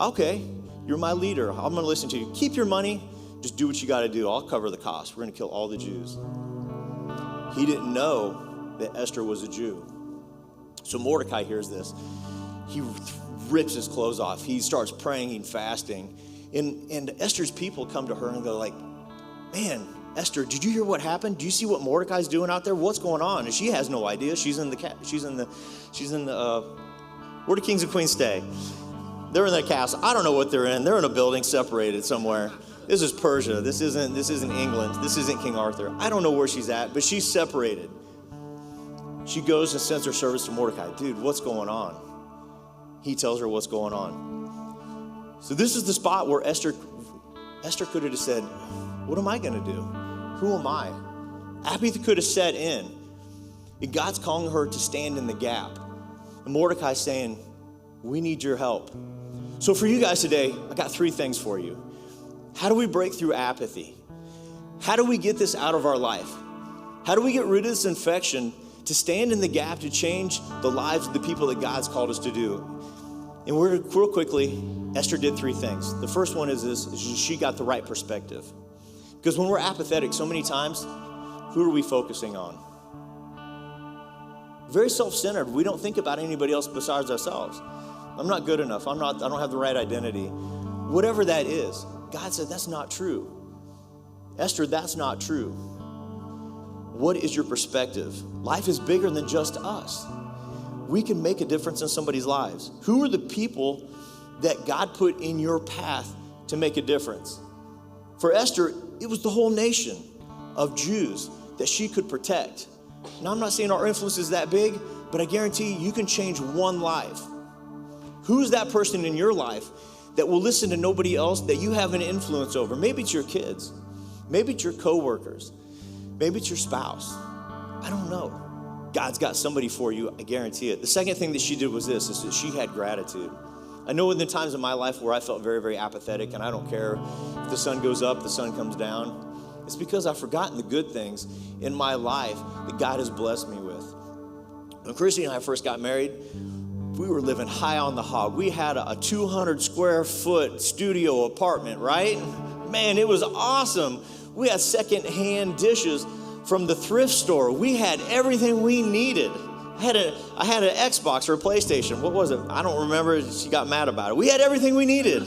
okay, you're my leader. I'm going to listen to you. Keep your money. Just do what you got to do. I'll cover the cost. We're going to kill all the Jews. He didn't know that Esther was a Jew. So Mordecai hears this. He rips his clothes off. He starts praying and fasting. And Esther's people come to her and go like, man, Esther, did you hear what happened? Do you see what Mordecai's doing out there? What's going on? And she has no idea. She's in the where do kings and queens stay? They're in that castle. I don't know what they're in. They're in a building separated somewhere. This is Persia. This isn't England. This isn't King Arthur. I don't know where she's at, but she's separated. She goes and sends her servants to Mordecai. Dude, what's going on? He tells her what's going on. So this is the spot where Esther could have just said, what am I going to do? Who am I? Apathy could have set in. And God's calling her to stand in the gap. And Mordecai's saying, we need your help. So for you guys today, I got 3 things for you. How do we break through apathy? How do we get this out of our life? How do we get rid of this infection to stand in the gap to change the lives of the people that God's called us to do? And real quickly, Esther did 3 things. The first one is this, she got the right perspective. Because when we're apathetic, so many times, who are we focusing on? Very self-centered. We don't think about anybody else besides ourselves. I'm not good enough. I don't have the right identity. Whatever that is, God said that's not true. Esther, that's not true. What is your perspective? Life is bigger than just us. We can make a difference in somebody's lives. Who are the people that God put in your path to make a difference? For Esther, it was the whole nation of Jews that she could protect. Now, I'm not saying our influence is that big, but I guarantee you can change one life. Who's that person in your life that will listen to nobody else that you have an influence over? Maybe it's your kids. Maybe it's your coworkers. Maybe it's your spouse. I don't know. God's got somebody for you, I guarantee it. The second thing that she did was this, is that she had gratitude. I know in the times in my life where I felt very, very apathetic, and I don't care if the sun goes up, the sun comes down. It's because I've forgotten the good things in my life that God has blessed me with. When Christy and I first got married, we were living high on the hog. We had a 200 square foot studio apartment, right? Man, it was awesome. We had secondhand dishes from the thrift store. We had everything we needed. I had an Xbox or a PlayStation. What was it? I don't remember. She got mad about it. We had everything we needed.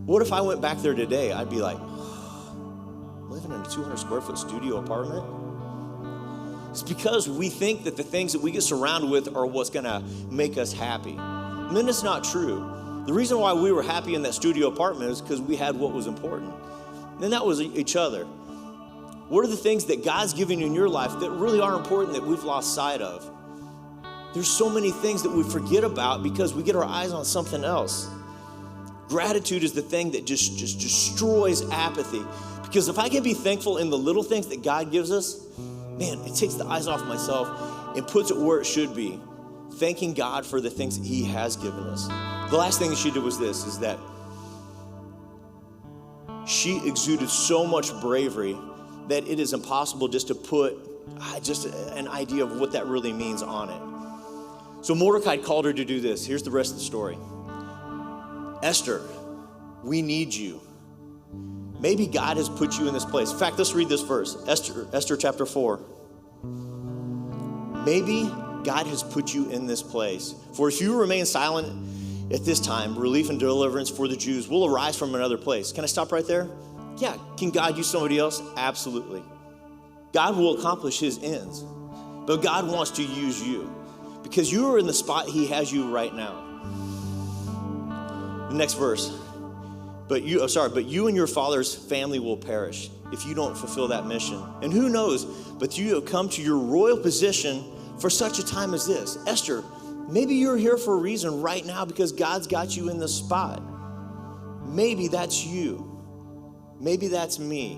What if I went back there today? I'd be like, living in a 200 square foot studio apartment? It's because we think that the things that we get surrounded with are what's going to make us happy. And then it's not true. The reason why we were happy in that studio apartment is because we had what was important. And that was each other. What are the things that God's given you in your life that really are important that we've lost sight of? There's so many things that we forget about because we get our eyes on something else. Gratitude is the thing that just destroys apathy. Because if I can be thankful in the little things that God gives us, man, it takes the eyes off myself and puts it where it should be. Thanking God for the things that He has given us. The last thing that she did was this, is that she exuded so much bravery that it is impossible just to put just an idea of what that really means on it. So Mordecai called her to do this. Here's the rest of the story. Esther, we need you. Maybe God has put you in this place. In fact, let's read this verse. Esther chapter 4. Maybe God has put you in this place. For if you remain silent at this time, relief and deliverance for the Jews will arise from another place. Can I stop right there? Yeah, can God use somebody else? Absolutely. God will accomplish His ends. But God wants to use you because you are in the spot He has you right now. The next verse. But you and your father's family will perish if you don't fulfill that mission. And who knows, but you have come to your royal position for such a time as this. Esther, maybe you're here for a reason right now because God's got you in this spot. Maybe that's you. Maybe that's me.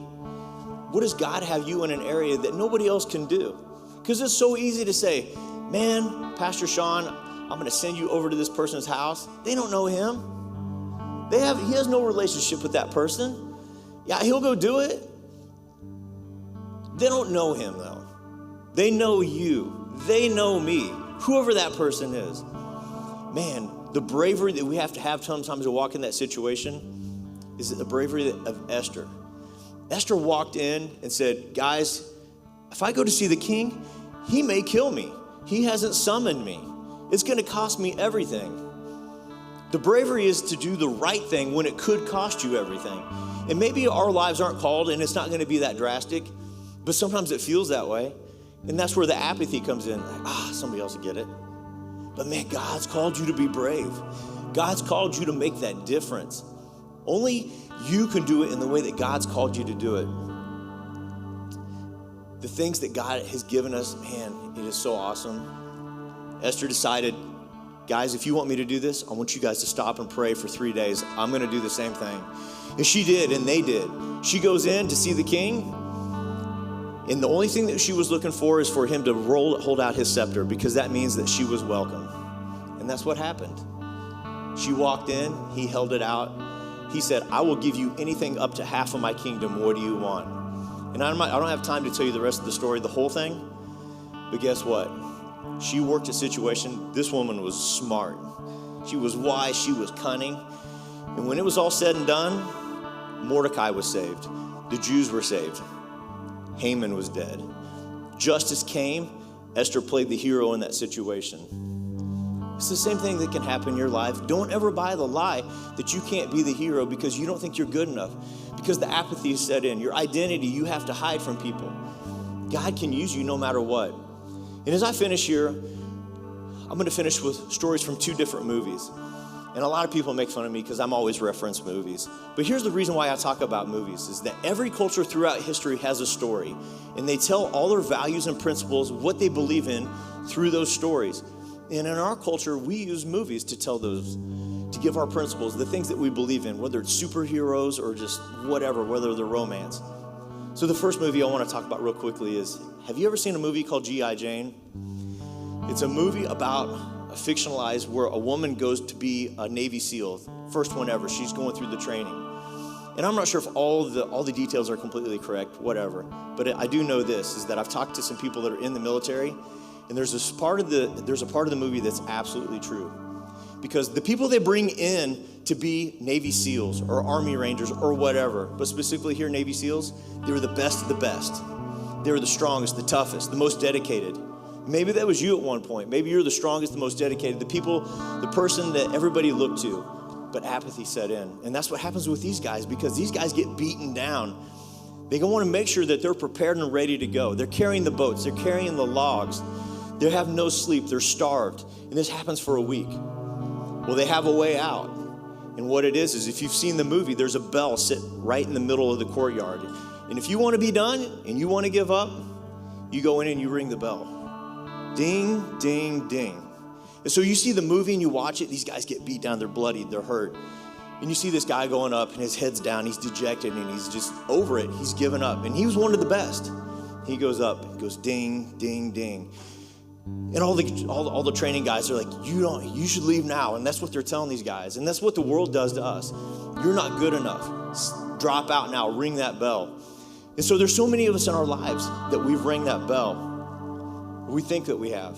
What does God have you in an area that nobody else can do? Because it's so easy to say, man, Pastor Sean, I'm going to send you over to this person's house. They don't know Him. He has no relationship with that person. Yeah, he'll go do it. They don't know him, though. They know you. They know me. Whoever that person is. Man, the bravery that we have to have sometimes to walk in that situation is the bravery of Esther. Esther walked in and said, guys, if I go to see the king, he may kill me. He hasn't summoned me. It's going to cost me everything. The bravery is to do the right thing when it could cost you everything. And maybe our lives aren't called and it's not going to be that drastic, but sometimes it feels that way. And that's where the apathy comes in. Like, somebody else will get it. But man, God's called you to be brave. God's called you to make that difference. Only you can do it in the way that God's called you to do it. The things that God has given us, man, it is so awesome. Esther decided, guys, if you want me to do this, I want you guys to stop and pray for 3 days. I'm going to do the same thing. And she did, and they did. She goes in to see the king, and the only thing that she was looking for is for him to hold out his scepter, because that means that she was welcome. And that's what happened. She walked in, he held it out. He said, I will give you anything up to half of my kingdom. What do you want? And I don't have time to tell you the rest of the story, the whole thing. But guess what? She worked a situation. This woman was smart. She was wise. She was cunning. And when it was all said and done, Mordecai was saved. The Jews were saved. Haman was dead. Justice came. Esther played the hero in that situation. It's the same thing that can happen in your life. Don't ever buy the lie that you can't be the hero because you don't think you're good enough. Because the apathy is set in. Your identity, you have to hide from people. God can use you no matter what. And as I finish here, I'm going to finish with stories from 2 different movies. And a lot of people make fun of me because I'm always reference movies. But here's the reason why I talk about movies is that every culture throughout history has a story. And they tell all their values and principles, what they believe in, through those stories. And in our culture, we use movies to tell those, to give our principles, the things that we believe in, whether it's superheroes or just whatever, whether they're romance. So the first movie I want to talk about real quickly is, have you ever seen a movie called G.I. Jane? It's a movie about a fictionalized where a woman goes to be a Navy SEAL, first one ever. She's going through the training. And I'm not sure if all the details are completely correct, whatever. But I do know this, is that I've talked to some people that are in the military, and there's a part of the movie that's absolutely true. Because the people they bring in to be Navy SEALs or Army Rangers or whatever, but specifically here Navy SEALs, they were the best of the best. They were the strongest, the toughest, the most dedicated. Maybe that was you at one point. Maybe you're the strongest, the most dedicated, the person that everybody looked to. But apathy set in. And that's what happens with these guys, because these guys get beaten down. They want to make sure that they're prepared and ready to go. They're carrying the boats. They're carrying the logs. They have no sleep. They're starved. And this happens for a week. Well, they have a way out. And what it is if you've seen the movie, there's a bell sitting right in the middle of the courtyard. And if you want to be done and you want to give up, you go in and you ring the bell. Ding, ding, ding. And so you see the movie and you watch it. These guys get beat down. They're bloody. They're hurt. And you see this guy going up and his head's down. He's dejected and he's just over it. He's given up. And he was one of the best. He goes up and goes ding, ding, ding. And all the training guys are like, you should leave now. And that's what they're telling these guys. And that's what the world does to us. You're not good enough. Drop out now. Ring that bell. And so there's so many of us in our lives that we've rang that bell. We think that we have.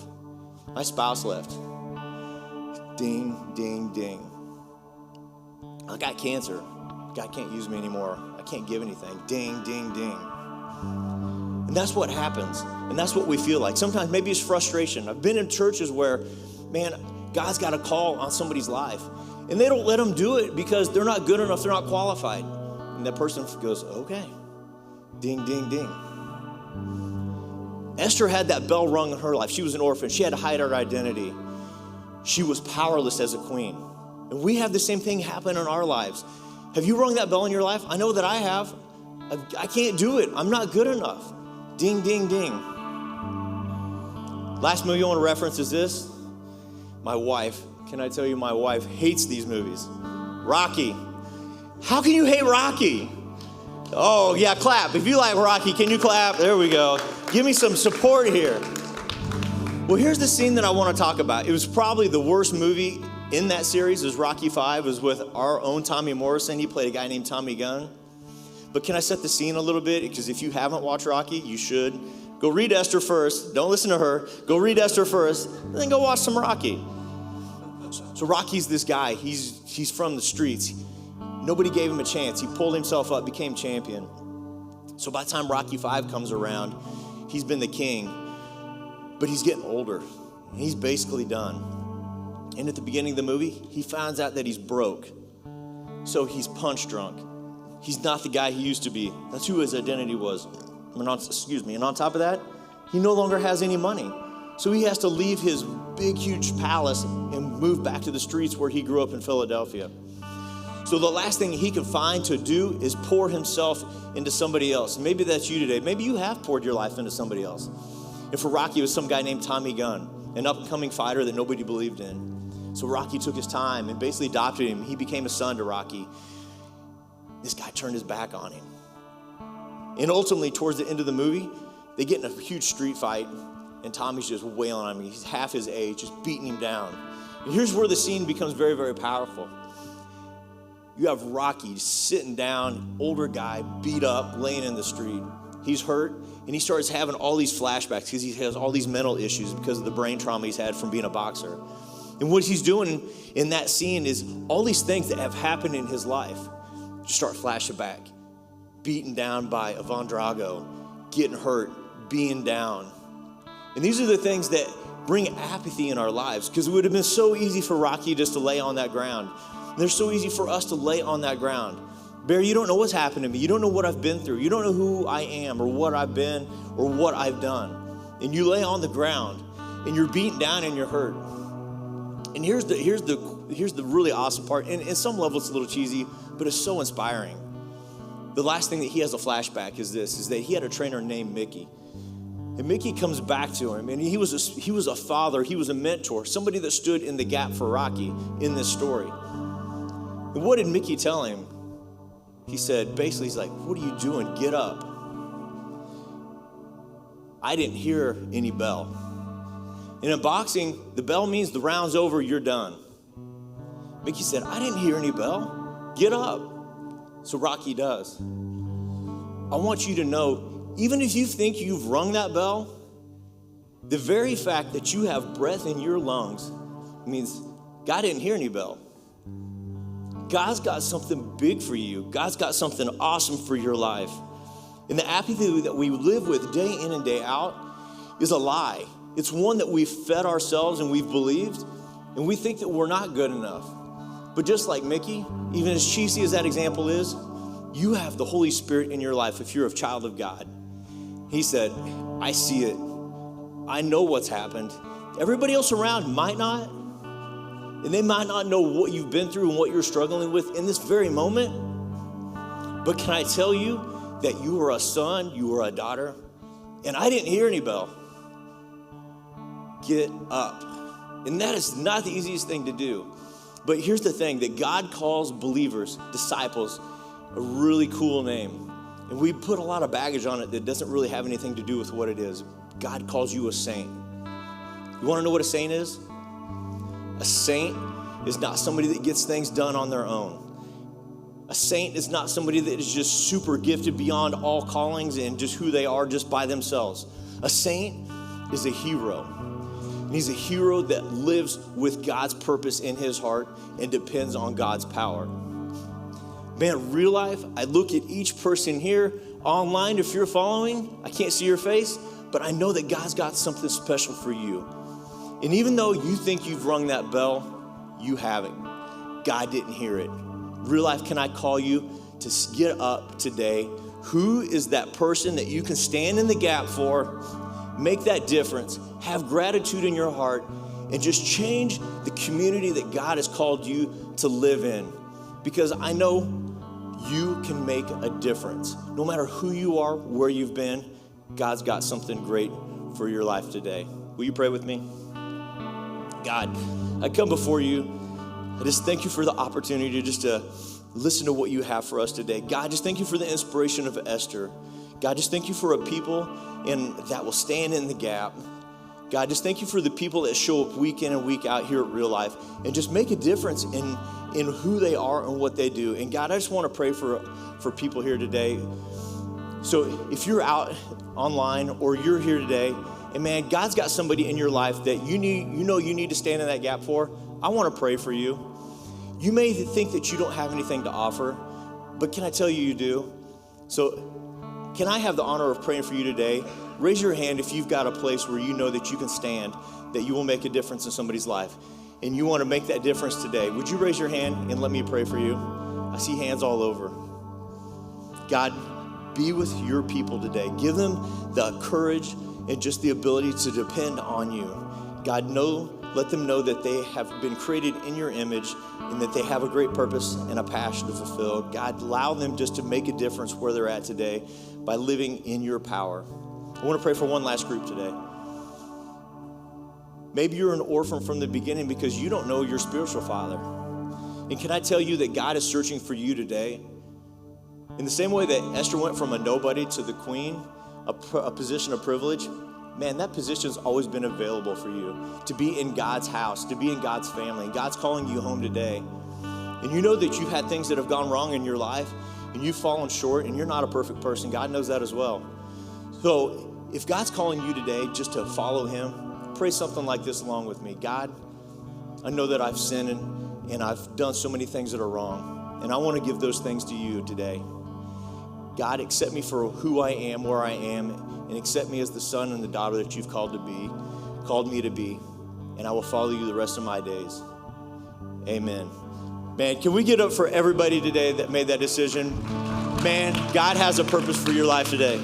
My spouse left. Ding, ding, ding. I got cancer. God can't use me anymore. I can't give anything. Ding, ding, ding. And that's what happens. And that's what we feel like. Sometimes maybe it's frustration. I've been in churches where, man, God's got a call on somebody's life. And they don't let them do it because they're not good enough. They're not qualified. And that person goes, okay. Ding, ding, ding. Esther had that bell rung in her life. She was an orphan. She had to hide her identity. She was powerless as a queen. And we have the same thing happen in our lives. Have you rung that bell in your life? I know that I have. I can't do it. I'm not good enough. Ding, ding, ding. Last movie I want to reference is this. My wife. Can I tell you, my wife hates these movies. Rocky. How can you hate Rocky? Oh, yeah, clap. If you like Rocky, can you clap? There we go. Give me some support here. Well, here's the scene that I want to talk about. It was probably the worst movie in that series is Rocky V, was with our own Tommy Morrison. He played a guy named Tommy Gunn. But can I set the scene a little bit? Because if you haven't watched Rocky, you should. Go read Esther first. Don't listen to her. Go read Esther first, and then go watch some Rocky. So Rocky's this guy. He's from the streets. Nobody gave him a chance. He pulled himself up, became champion. So by the time Rocky V comes around, he's been the king, but he's getting older. And he's basically done. And at the beginning of the movie, he finds out that he's broke. So he's punch drunk. He's not the guy he used to be. That's who his identity was. And on top of that, he no longer has any money. So he has to leave his big, huge palace and move back to the streets where he grew up in Philadelphia. So the last thing he can find to do is pour himself into somebody else. Maybe that's you today. Maybe you have poured your life into somebody else. And for Rocky, it was some guy named Tommy Gunn, an up-and-coming fighter that nobody believed in. So Rocky took his time and basically adopted him. He became a son to Rocky. This guy turned his back on him. And ultimately, towards the end of the movie, they get in a huge street fight, and Tommy's just wailing on him. He's half his age, just beating him down. And here's where the scene becomes very, very powerful. You have Rocky sitting down, older guy, beat up, laying in the street. He's hurt, and he starts having all these flashbacks because he has all these mental issues because of the brain trauma he's had from being a boxer. And what he's doing in that scene is all these things that have happened in his life just start flashing back. Beaten down by Ivan Drago, getting hurt, being down. And these are the things that bring apathy in our lives, because it would have been so easy for Rocky just to lay on that ground. And they're so easy for us to lay on that ground. Barry, you don't know what's happened to me. You don't know what I've been through. You don't know who I am or what I've been or what I've done. And you lay on the ground and you're beaten down and you're hurt. And here's the really awesome part. And in some level it's a little cheesy, but it's so inspiring. The last thing that he has a flashback is that he had a trainer named Mickey. And Mickey comes back to him, and he was a father, he was a mentor, somebody that stood in the gap for Rocky in this story. And what did Mickey tell him? He said, basically, he's like, what are you doing? Get up. I didn't hear any bell. And in boxing, the bell means the round's over, you're done. Mickey said, I didn't hear any bell. Get up. So Rocky does. I want you to know, even if you think you've rung that bell, the very fact that you have breath in your lungs means God didn't hear any bell. God's got something big for you. God's got something awesome for your life. And the apathy that we live with day in and day out is a lie. It's one that we've fed ourselves and we've believed, and we think that we're not good enough. But just like Mickey, even as cheesy as that example is, you have the Holy Spirit in your life if you're a child of God. He said, I see it. I know what's happened. Everybody else around might not, and they might not know what you've been through and what you're struggling with in this very moment. But can I tell you that you are a son, you are a daughter, and I didn't hear any bell. Get up. And that is not the easiest thing to do. But here's the thing, that God calls believers, disciples, a really cool name. And we put a lot of baggage on it that doesn't really have anything to do with what it is. God calls you a saint. You want to know what a saint is? A saint is not somebody that gets things done on their own. A saint is not somebody that is just super gifted beyond all callings and just who they are just by themselves. A saint is a hero. And he's a hero that lives with God's purpose in his heart and depends on God's power. Man, real life, I look at each person here online, if you're following, I can't see your face, but I know that God's got something special for you. And even though you think you've rung that bell, you haven't. God didn't hear it. Real life, can I call you to get up today? Who is that person that you can stand in the gap for, make that difference, have gratitude in your heart, and just change the community that God has called you to live in? Because I know you can make a difference. No matter who you are, where you've been, God's got something great for your life today. Will you pray with me? God, I come before you. I just thank you for the opportunity just to listen to what you have for us today. God, just thank you for the inspiration of Esther. God, just thank you for a people that will stand in the gap. God, just thank you for the people that show up week in and week out here at Real Life and just make a difference in who they are and what they do. And God, I just want to pray for people here today. So if you're out online or you're here today, and man, God's got somebody in your life that you need to stand in that gap for, I want to pray for you. You may think that you don't have anything to offer, but can I tell you do? So can I have the honor of praying for you today? Raise your hand if you've got a place where you know that you can stand, that you will make a difference in somebody's life, and you want to make that difference today. Would you raise your hand and let me pray for you? I see hands all over. God, be with your people today. Give them the courage and just the ability to depend on you. God, let them know that they have been created in your image and that they have a great purpose and a passion to fulfill. God, allow them just to make a difference where they're at today by living in your power. I want to pray for one last group today. Maybe you're an orphan from the beginning because you don't know your spiritual father. And can I tell you that God is searching for you today? In the same way that Esther went from a nobody to the queen, a position of privilege, man, that position's always been available for you to be in God's house, to be in God's family. And God's calling you home today. And you know that you've had things that have gone wrong in your life and you've fallen short and you're not a perfect person. God knows that as well. So if God's calling you today just to follow him, pray something like this along with me. God, I know that I've sinned and I've done so many things that are wrong. And I want to give those things to you today. God, accept me for who I am, where I am, and accept me as the son and the daughter that you've called me to be. And I will follow you the rest of my days. Amen. Man, can we get up for everybody today that made that decision? Man, God has a purpose for your life today.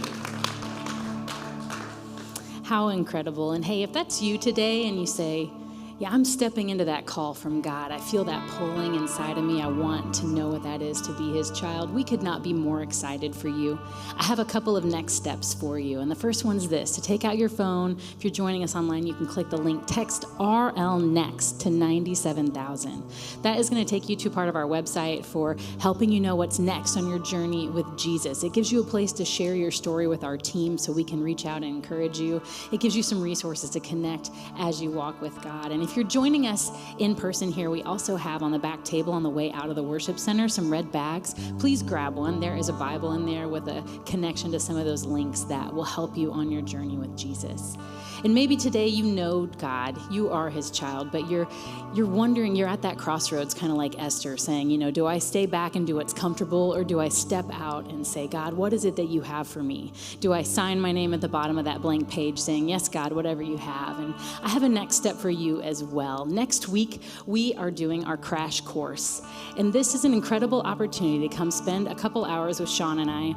How incredible. And hey, if that's you today and you say, yeah, I'm stepping into that call from God. I feel that pulling inside of me. I want to know what that is to be his child. We could not be more excited for you. I have a couple of next steps for you. And the first one's this, to take out your phone. If you're joining us online, you can click the link, text RL next to 97,000. That is going to take you to part of our website for helping you know what's next on your journey with Jesus. It gives you a place to share your story with our team so we can reach out and encourage you. It gives you some resources to connect as you walk with God. And if you're joining us in person here, we also have on the back table on the way out of the worship center some red bags. Please grab one. There is a Bible in there with a connection to some of those links that will help you on your journey with Jesus. And maybe today you know God, you are his child, but you're wondering, you're at that crossroads, kind of like Esther saying, do I stay back and do what's comfortable, or do I step out and say, God, what is it that you have for me? Do I sign my name at the bottom of that blank page saying, yes, God, whatever you have? And I have a next step for you as well. Next week, we are doing our crash course. And this is an incredible opportunity to come spend a couple hours with Sean and I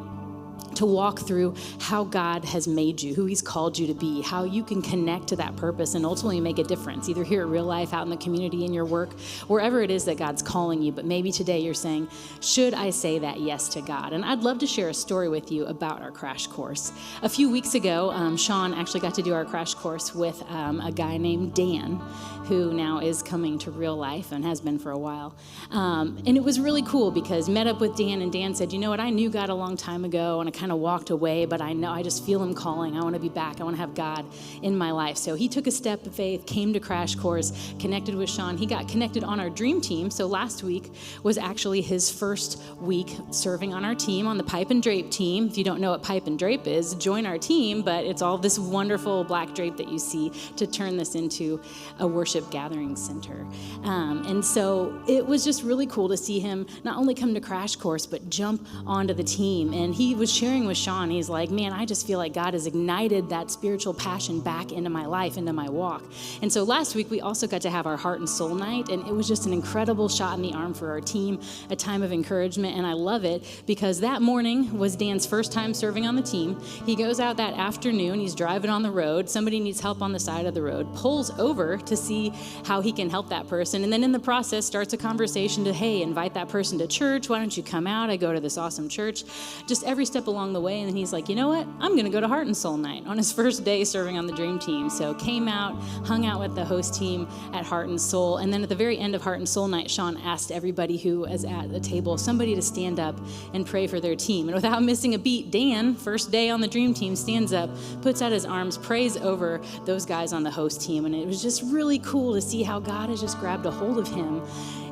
to walk through how God has made you, who he's called you to be, how you can connect to that purpose and ultimately make a difference, either here at Real Life, out in the community, in your work, wherever it is that God's calling you. But maybe today you're saying, should I say that yes to God? And I'd love to share a story with you about our crash course. A few weeks ago, Sean actually got to do our crash course with a guy named Dan, who now is coming to Real Life and has been for a while. And it was really cool because met up with Dan, and Dan said, you know what, I knew God a long time ago and I kind of walked away, but I know I just feel him calling. I want to be back. I want to have God in my life. So he took a step of faith, came to Crash Course, connected with Sean. He got connected on our dream team. So last week was actually his first week serving on our team, on the Pipe and Drape team. If you don't know what Pipe and Drape is, join our team, but it's all this wonderful black drape that you see to turn this into a worship gathering center. And so it was just really cool to see him not only come to Crash Course, but jump onto the team. And he was sharing with Sean, he's like, man, I just feel like God has ignited that spiritual passion back into my life, into my walk. And so last week, we also got to have our heart and soul night, and it was just an incredible shot in the arm for our team, a time of encouragement, and I love it because that morning was Dan's first time serving on the team. He goes out that afternoon, he's driving on the road, somebody needs help on the side of the road, pulls over to see how he can help that person, and then in the process starts a conversation to, hey, invite that person to church, why don't you come out, I go to this awesome church. Just every step along along the way, and then he's like, you know what? I'm going to go to Heart and Soul Night on his first day serving on the Dream Team. So came out, hung out with the host team at Heart and Soul, and then at the very end of Heart and Soul Night, Sean asked everybody who was at the table, somebody to stand up and pray for their team. And without missing a beat, Dan, first day on the Dream Team, stands up, puts out his arms, prays over those guys on the host team. And it was just really cool to see how God has just grabbed a hold of him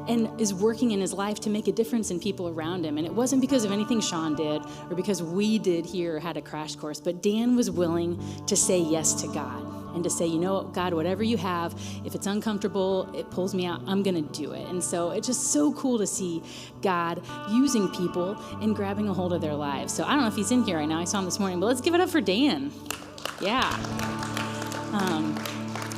and is working in his life to make a difference in people around him. And it wasn't because of anything Sean did or because we did here or had a crash course, but Dan was willing to say yes to God and to say, you know what, God, whatever you have, if it's uncomfortable, it pulls me out, I'm gonna do it. And so it's just so cool to see God using people and grabbing a hold of their lives. So I don't know if he's in here right now, I saw him this morning, but let's give it up for Dan. Yeah.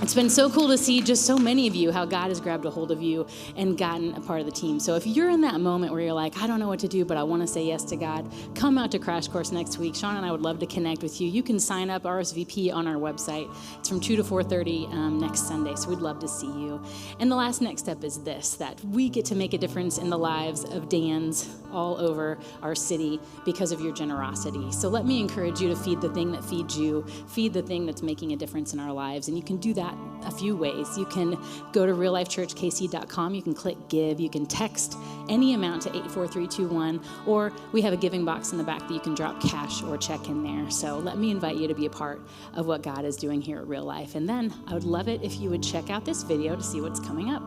It's been so cool to see just so many of you, how God has grabbed a hold of you and gotten a part of the team. So if you're in that moment where you're like, I don't know what to do, but I want to say yes to God, come out to Crash Course next week. Sean and I would love to connect with you. You can sign up RSVP on our website. It's from 2 to 4:30 next Sunday, so we'd love to see you. And the last next step is this, that we get to make a difference in the lives of Dans all over our city because of your generosity. So let me encourage you to feed the thing that feeds you, feed the thing that's making a difference in our lives. And you can do that a few ways. You can go to reallifechurchkc.com. You can click give. You can text any amount to 84321, or we have a giving box in the back that you can drop cash or check in there. So let me invite you to be a part of what God is doing here at Real Life. And then I would love it if you would check out this video to see what's coming up.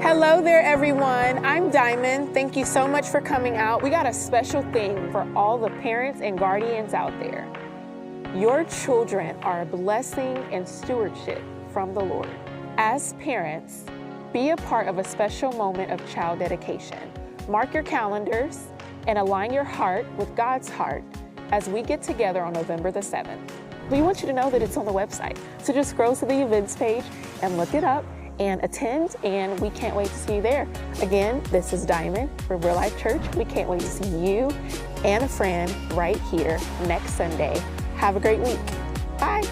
Hello there, everyone. I'm Diamond. Thank you so much for coming out. We got a special thing for all the parents and guardians out there. Your children are a blessing and stewardship from the Lord. As parents, be a part of a special moment of child dedication. Mark your calendars and align your heart with God's heart as we get together on November the 7th. We want you to know that it's on the website. So just scroll to the events page and look it up and attend, and we can't wait to see you there. Again, this is Diamond for Real Life Church. We can't wait to see you and a friend right here next Sunday. Have a great week. Bye.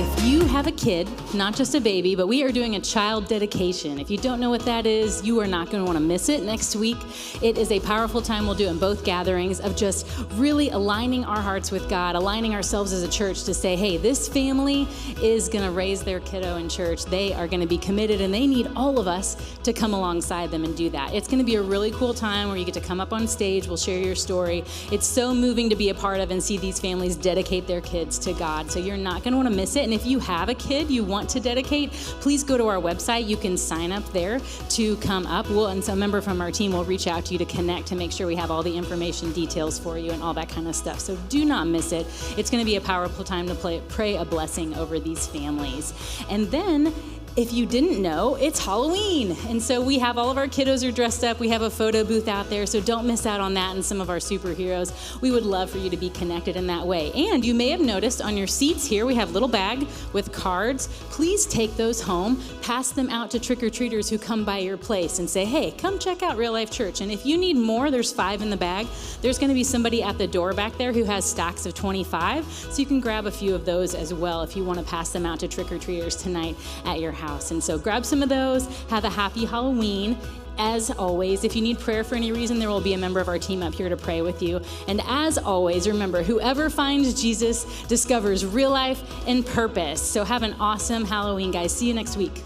If you have a kid, not just a baby, but we are doing a child dedication. If you don't know what that is, you are not going to want to miss it next week. It is a powerful time we'll do in both gatherings of just really aligning our hearts with God, aligning ourselves as a church to say, hey, this family is going to raise their kiddo in church. They are going to be committed, and they need all of us to come alongside them and do that. It's going to be a really cool time where you get to come up on stage. We'll share your story. It's so moving to be a part of and see these families dedicate their kids to God. So you're not going to want to miss it. And if you have a kid you want to dedicate, please go to our website. You can sign up there to come up. And so a member from our team will reach out to you to connect to make sure we have all the information details for you and all that kind of stuff. So do not miss it. It's going to be a powerful time to pray a blessing over these families. And then, if you didn't know, it's Halloween. And so we have all of our kiddos are dressed up. We have a photo booth out there, so don't miss out on that and some of our superheroes. We would love for you to be connected in that way. And you may have noticed on your seats here, we have a little bag with cards. Please take those home, pass them out to trick-or-treaters who come by your place and say, hey, come check out Real Life Church. And if you need more, there's 5 in the bag. There's gonna be somebody at the door back there who has stacks of 25, so you can grab a few of those as well if you wanna pass them out to trick-or-treaters tonight at your house. And so grab some of those, have a happy Halloween. As always, if you need prayer for any reason, there will be a member of our team up here to pray with you. And as always, remember, whoever finds Jesus discovers real life and purpose. So have an awesome Halloween, guys. See you next week.